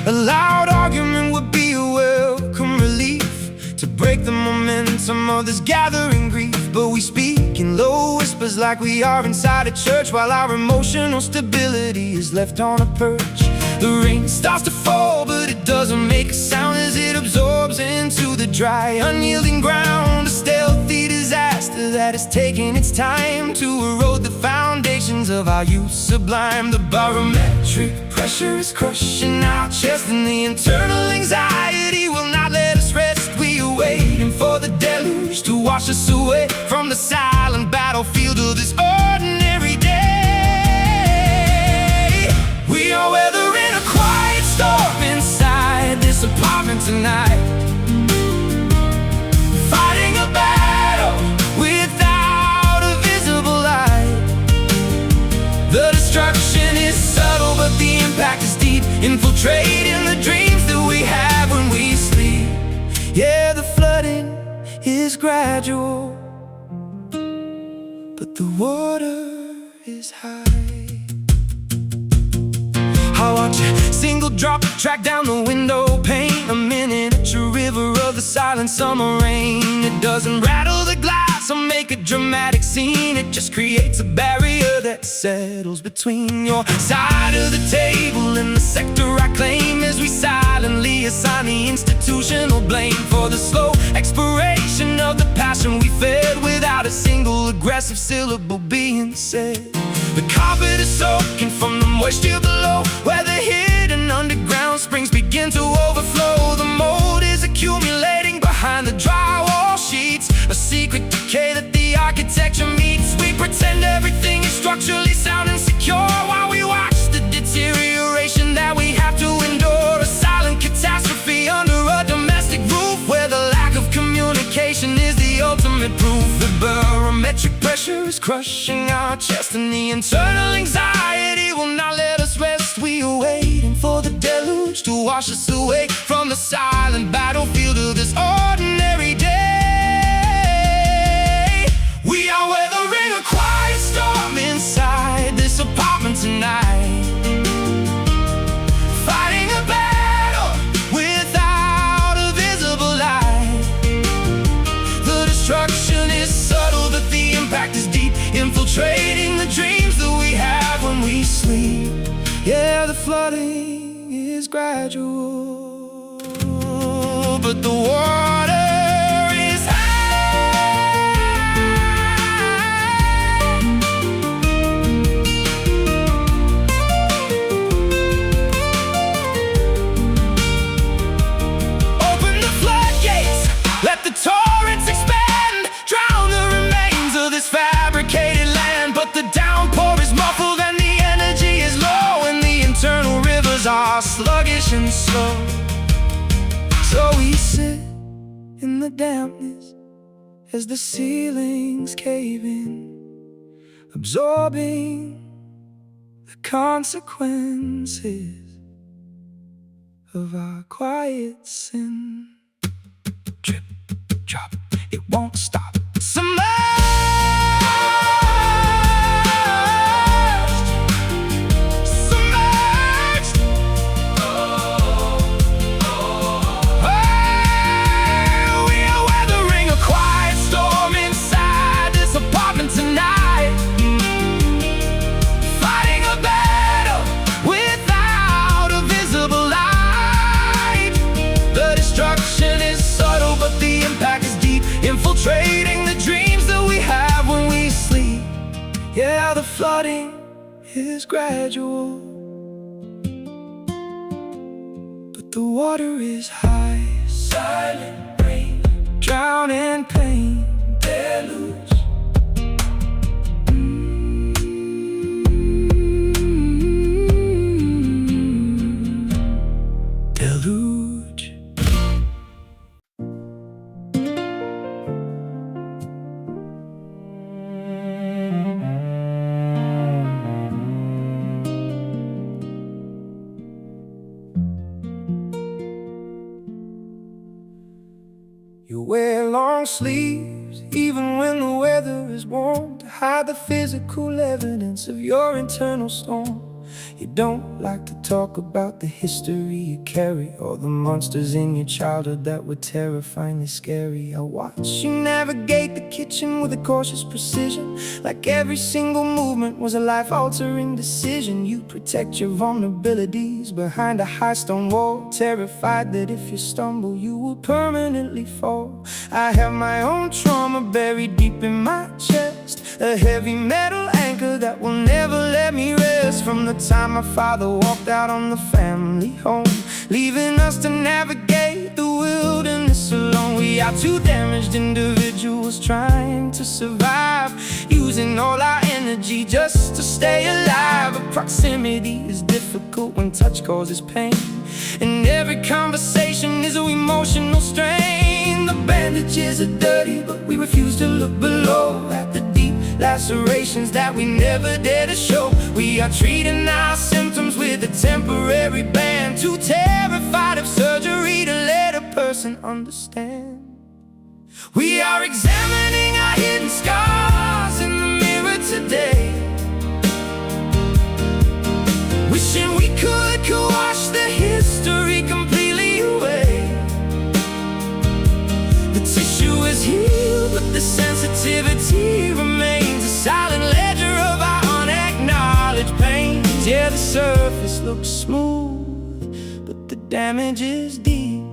S1: A loud argument would be a welcome relief to break the momentum of this gathering grief. But we speak in low whispers like we are inside a church, while our emotional stability is left on a perch. The rain starts to fall, but it doesn't make a sound as it absorbs into the dry, unyielding ground. A stealthy disaster that has taken its time to erode the foundations of our youth sublime. The barometric pressure is crushing our chest, and the internal anxiety will not let us rest. We are waiting for the deluge to wash us away from the silent battlefield of this ordinary day. We are weathering a quiet storm inside this apartment tonight, fighting a battle without a visible light. The destruction is subtle, but the impact is deep, infiltrating the dreams that we have when we sleep. Yeah, the flooding is gradual, but the water is high. I watch a single drop track down the window pane, a miniature river of the silent summer rain. It doesn't rattle the glass or make a dramatic scene, it just creates a barrier that settles between your side of the table and the sector I claim, as we silently assign the institutional blame for the slow expiration of the passion we fed without a single aggressive syllable being said. The carpet is soaking from the moisture below, where the hidden underground springs begin to overflow. The mold is accumulating behind the drywall sheets, a secret decay that the architecture meets. We pretend everything is structurally sound and secure, while we watch the deterioration that we have to endure. A silent catastrophe under a domestic roof, where the lack of communication is the ultimate proof. The barometric pressure is crushing our chest, and the internal anxiety will not let us rest. We are waiting for the deluge to wash us away from the silent battlefield of this ordinary day. We are weathering a quiet storm inside this apartment tonight, fighting a battle without a visible light. The destruction is subtle, but the impact is deep, infiltrating the dreams that we have when we sleep. Yeah, the flooding is gradual, but the water is high. downpour is muffled and the energy is low, and the internal rivers are sluggish and slow. So we sit in the dampness as the ceilings cave in, absorbing the consequences of our quiet sin. Drip, drop, it won't stop. Submerged, submerged. Oh, we are weathering a quiet storm inside this apartment tonight, fighting a battle without a visible light. The destruction is subtle, but the impact is deep, infiltrating the dreams that we have when we sleep. Yeah, the flooding is gradual, but the water is high. Silent rain, drowning pain, deluge. Deluge. You wear long sleeves even when the weather is warm, to hide the physical evidence of your internal storm. You don't like to talk about the history you carry, or the monsters in your childhood that were terrifyingly scary. I watch you navigate the kitchen with a cautious precision, like every single movement was a life-altering decision. You protect your vulnerabilities behind a high stone wall, terrified that if you stumble you will permanently fall. I have my own trauma buried deep in my chest, a heavy metal anchor that will never let me rest. From the time my father walked out on the family home, leaving us to navigate the wilderness alone. We are two damaged individuals trying to survive, using all our energy just to stay alive. But proximity is difficult when touch causes pain, and every conversation is an emotional strain. The bandages are dirty, but we refuse to look below at the deep lacerations that we never dare to show. We are treating our symptoms with a temporary band, too terrified of surgery to let a person understand. We are examining our hidden scars in the mirror today, wishing we could wash the history completely away. The tissue is healed, but the sensitivity remains, a silent ledger of our unacknowledged pains. Yeah, the surface looks smooth, but the damage is deep.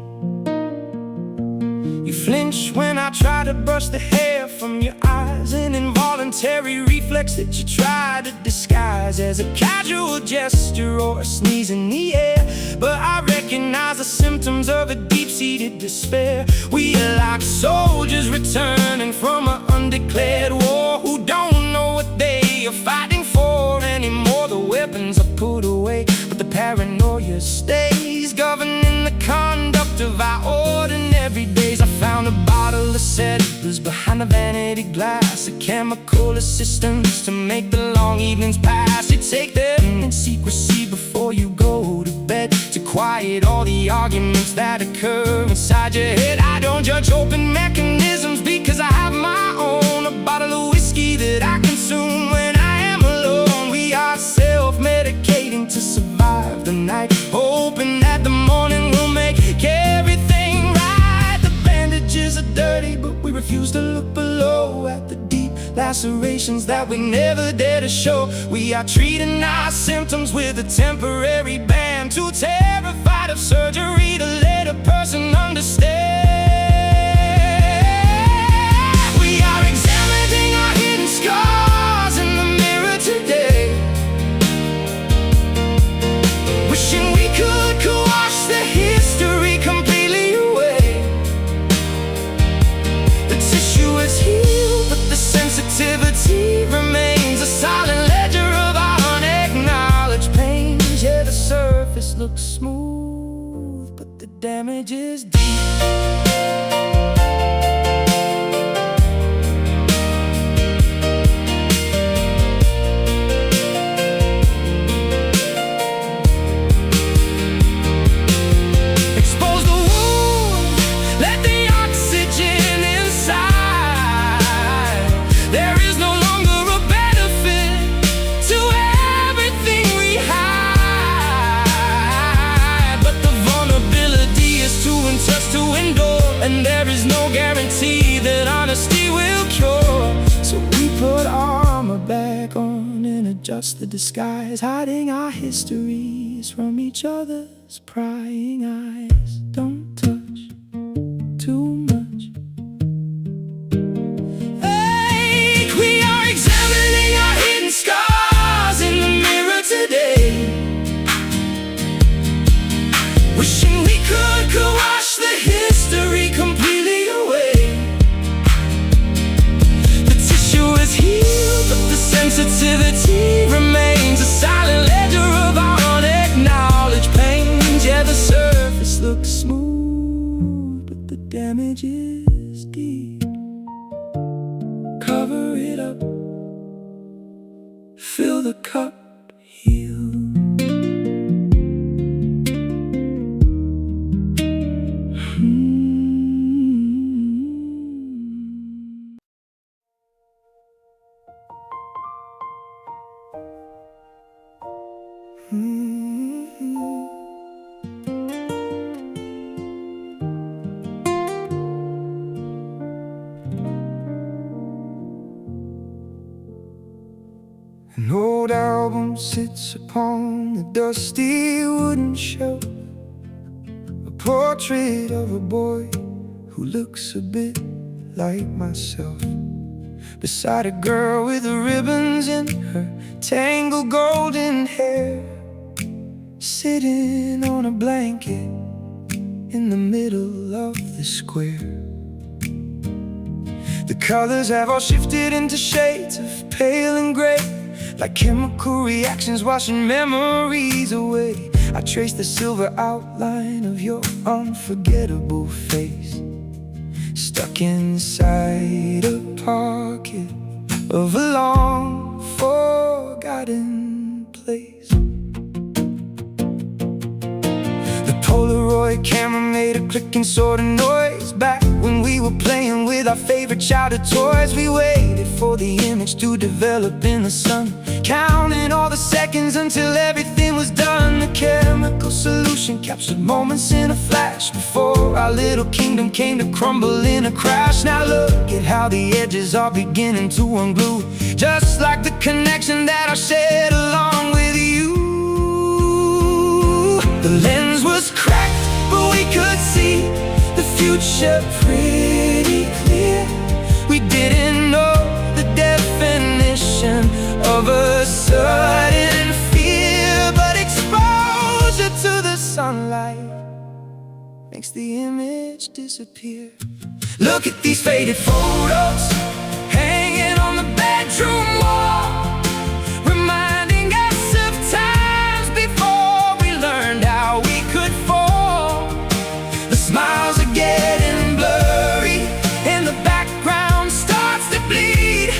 S1: You flinch when I try to brush the hair from your eyes, an involuntary reflex that you try to disguise as a casual gesture or a sneeze in the air. But I recognize the symptoms of a deep-seated despair. We are like soldiers returning from an undeclared war, who don't know what they are fighting for anymore. The weapons are put away, but the paranoia stays, governing the conduct of our ordinary days. I found a bottle of settlers behind the vanity glass, a chemical assistance to make the long evenings pass. You take them in secrecy before you go to bed, to quiet all the arguments that occur inside your head. I don't judge open mechanisms because I have my own, a bottle of whiskey that I consume when I am alone. We are self-medicating to survive the night, hoping that the morning will make everything right. The bandages are dirty, but we refuse to look below at the deep lacerations that we never dare to show. We are treating our symptoms with a temporary band, too terrified of surgery to let a person understand. We are examining our hidden scars in the mirror today, wishing we could wash the history completely away. The tissue is healed, but the sensitivity remains, a silent damage is deep. And there is no guarantee that honesty will cure. So we put our armor back on and adjust the disguise, hiding our histories from each other's prying eyes. Don't touch too much. Hey, we are examining our hidden scars in the mirror today, wishing we could wash the history completely away. The tissue is healed, but the sensitivity remains a silent ledger of our unacknowledged pains. Yeah, the surface looks smooth, but the damage is deep. Cover it up, fill the cup, heal. An old album sits upon the dusty wooden shelf, a portrait of a boy who looks a bit like myself, beside a girl with the ribbons in her tangled golden hair, sitting on a blanket in the middle of the square. The colors have all shifted into shades of pale and gray, like chemical reactions washing memories away. I trace the silver outline of your unforgettable face, stuck inside a pocket of a long forgotten place. The Polaroid camera made a clicking sort of noise back when we were playing with our favorite childhood toys. We waited for the image to develop in the sun, counting all the seconds until everything was done. The chemical solution captured moments in a flash before our little kingdom came to crumble in a crash. Now look at how the edges are beginning to unglue, just like the connection that I shared along with you. The lens was cracked, but we could see the future pretty clear. We didn't know the definition of a sudden fear, but exposure to the sunlight makes the image disappear. Look at these faded photos hanging on the bedroom wall, reminding us of times before we learned how we could fall. The smiles are getting blurry and the background starts to bleed.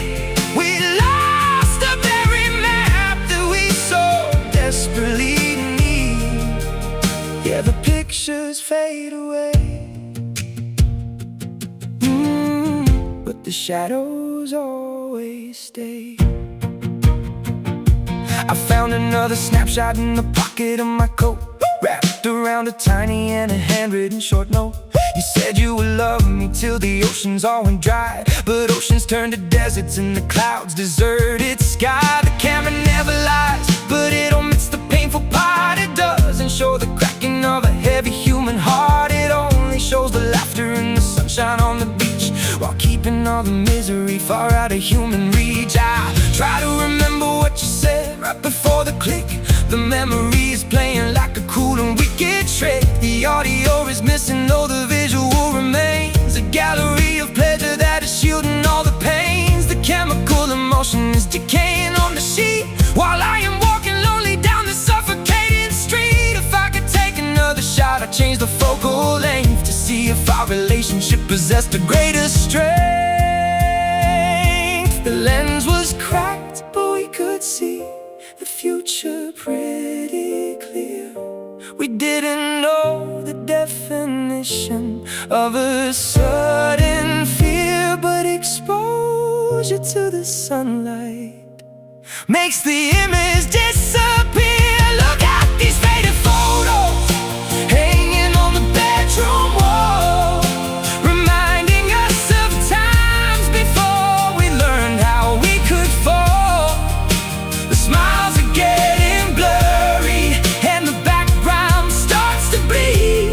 S1: We lost the very map that we so desperately need. Yeah, the pictures fade away, but the shadows always stay. I found another snapshot in the pocket of my coat, wrapped around a tiny and a handwritten short note. You said you would love me till the oceans all went dry, but oceans turned to deserts and the clouds deserted sky. The camera never lies, but it omits the painful part. It doesn't show the cracking of a heavy human heart. It only shows the laughter and the sunshine on the beach, while keeping all the misery far out of human reach. I try to remember what you said right before the click. The memory is playing like a cruel and wicked trick. The audio is missing, though the visual remains. A gallery of pleasure that is shielding all the pains. The chemical emotion is decaying on the sheet, while I am walking lonely down the suffocating street. If I could take another shot, I changed the focal length to see if our relationship possessed a greater strength. The lens was cracked, but we could see the future pretty clear. We didn't know the definition of a sudden fear, but exposure to the sunlight makes the image disappear. Look at these faded photos hanging on the bedroom wall, reminding us of times before we learned how we could fall. The smiles are getting blurry and the background starts to bleed.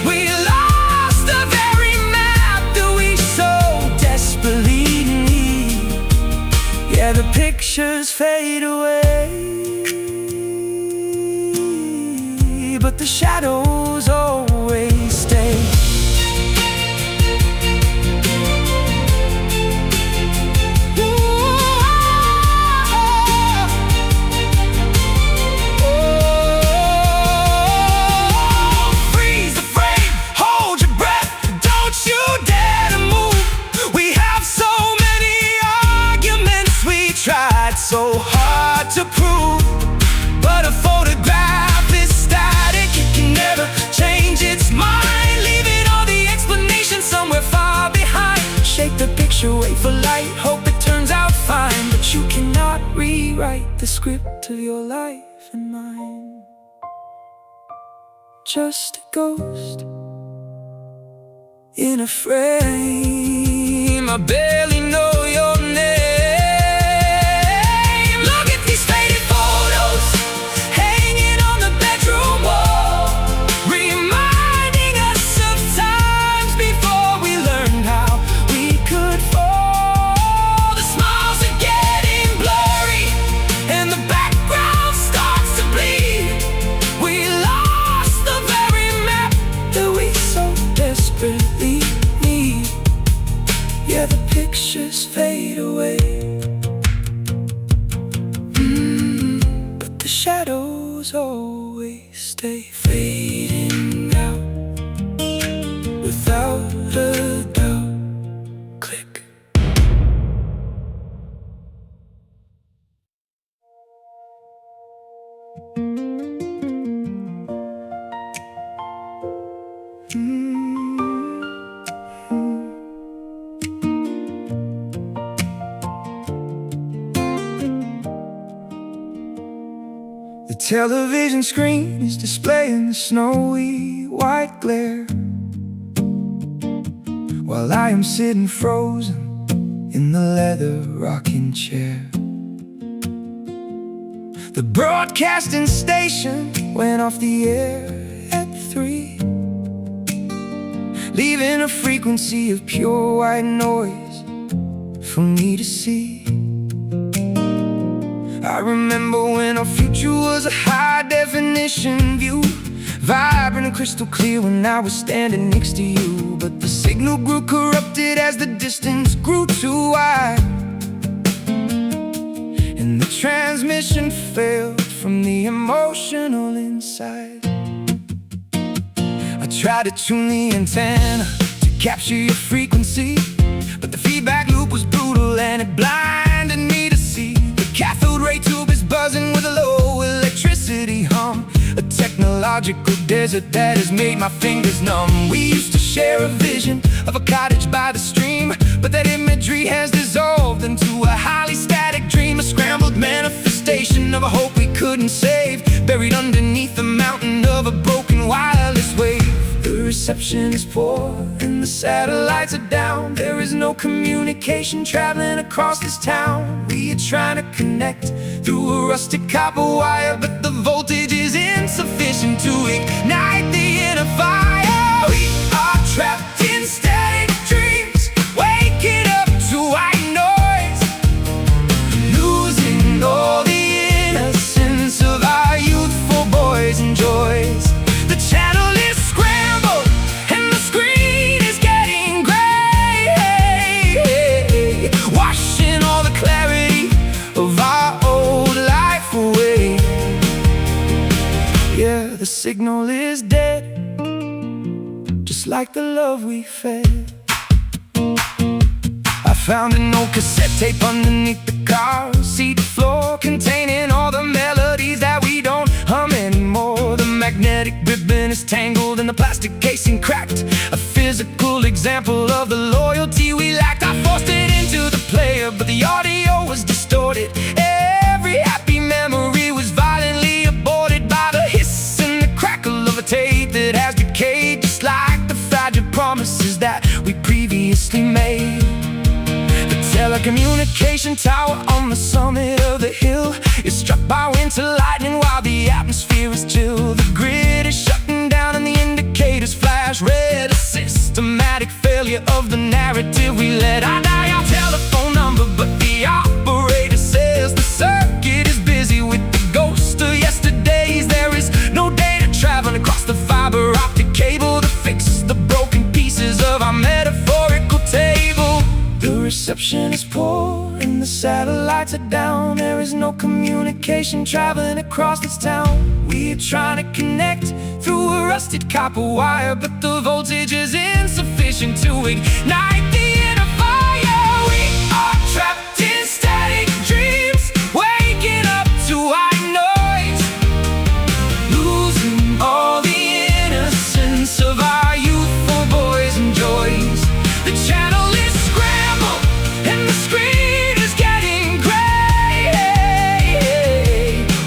S1: We lost the very map that we so desperately need. Yeah, the pictures fade away, but the shadows always stay. Freeze the frame, hold your breath, don't you dare to move. We have so many arguments we tried so hard to prove, but a photograph is static, it can never change its mind, leaving all the explanations somewhere far behind. Shake the picture, wait for light, hope it turns out fine, but you cannot rewrite the script of your life and mine. Just a ghost in a frame. I barely know your name. Look at these faded photos hanging on the bedroom wall, reminding us of times before we learned how we could fall. The smiles are getting blurry and the background starts to bleed. We lost the very map that we so desperately need. Yeah, the pictures fade away, but the shadows always stay, fading out without a doubt. Click. The television screen is displaying the snowy white glare, while I am sitting frozen in the leather rocking chair. The broadcasting station went off the air at 3, leaving a frequency of pure white noise for me to see. I remember when our future was a high-definition view, vibrant and crystal clear when I was standing next to you. But the signal grew corrupted as the distance grew too wide, and the transmission failed from the emotional inside. I tried to tune the antenna to capture your frequency, but the feedback loop was brutal and it blinded me to see. The cathode ray tube is buzzing with a low electricity hum, a technological desert that has made my fingers numb. We used to share a vision of a cottage by the stream, but that imagery has dissolved into a highly static dream, a scrambled manifestation of a hope we couldn't save, buried underneath the mountain of a broken wireless wave. The reception is poor and the satellites are down. There is no communication traveling across this town. We are trying to connect through a rusted copper wire, but the voltage is insufficient to ignite the inner fire. We are trapped in static dreams, waking up to white noise, losing all the innocence of our youthful boys and joys. The channel is scrambled and the screen is getting gray, washing all the clarity of our old life away. Yeah, the signal is dead like the love we fed. I found an old cassette tape underneath the car seat floor, containing all the melodies that we don't hum anymore. The magnetic ribbon is tangled and the plastic casing cracked, a physical example of the loyalty we lacked. I forced it into the player, but the audio was distorted. Every happy memory was violently aborted by the hiss and the crackle of a tape that has decayed, just like the fragile promises that we previously made. Telecommunication tower on the summit of the hill is struck by winter lightning while the atmosphere is chill. The grid is shutting down and the indicators flash red, a systematic failure of the narrative we led. I dial our telephone number, but the operator says the circuit is busy with the ghost of yesterdays. There is no data traveling across the fiber optic cable to fix the broken pieces of our metaphorical table. The reception is poor and the satellites are down. There is no communication traveling across this town. We are trying to connect through a rusted copper wire, but the voltage is insufficient to ignite the inner fire. We are trapped in static dreams, waking up to white noise, losing all the innocence of our youthful boys and joys. The channel is scrambled and the screen is getting gray,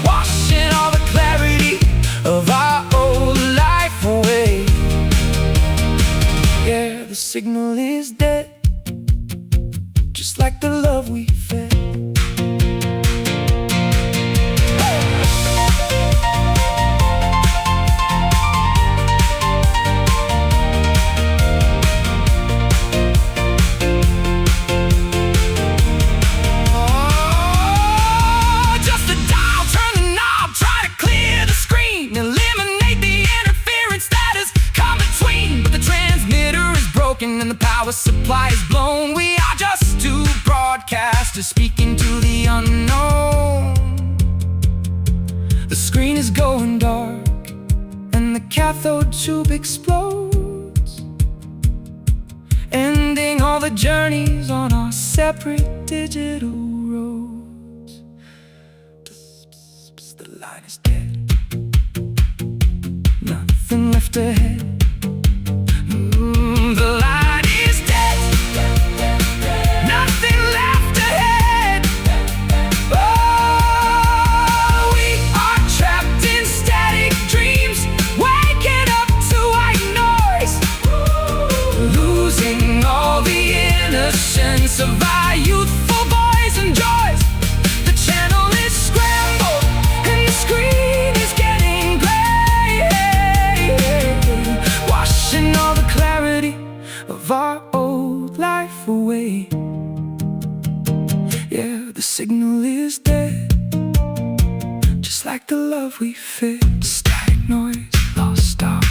S1: washing all the clarity of our old life away. Yeah, the signal is dead, just like the love we fed. And the power supply is blown. We are just two broadcasters speaking to the unknown. The screen is going dark and the cathode tube explodes, ending all the journeys on our separate digital roads. The line is dead, nothing left ahead. The line is dead, nothing left ahead. Oh, we are trapped in static dreams, waking up to white noise, losing all the innocence of our youthful boys and joys. The channel is scrambled and the screen is getting gray, washing all the clarity of our old life away. Yeah, the signal is dead, just like the love we fed. Static noise, lost our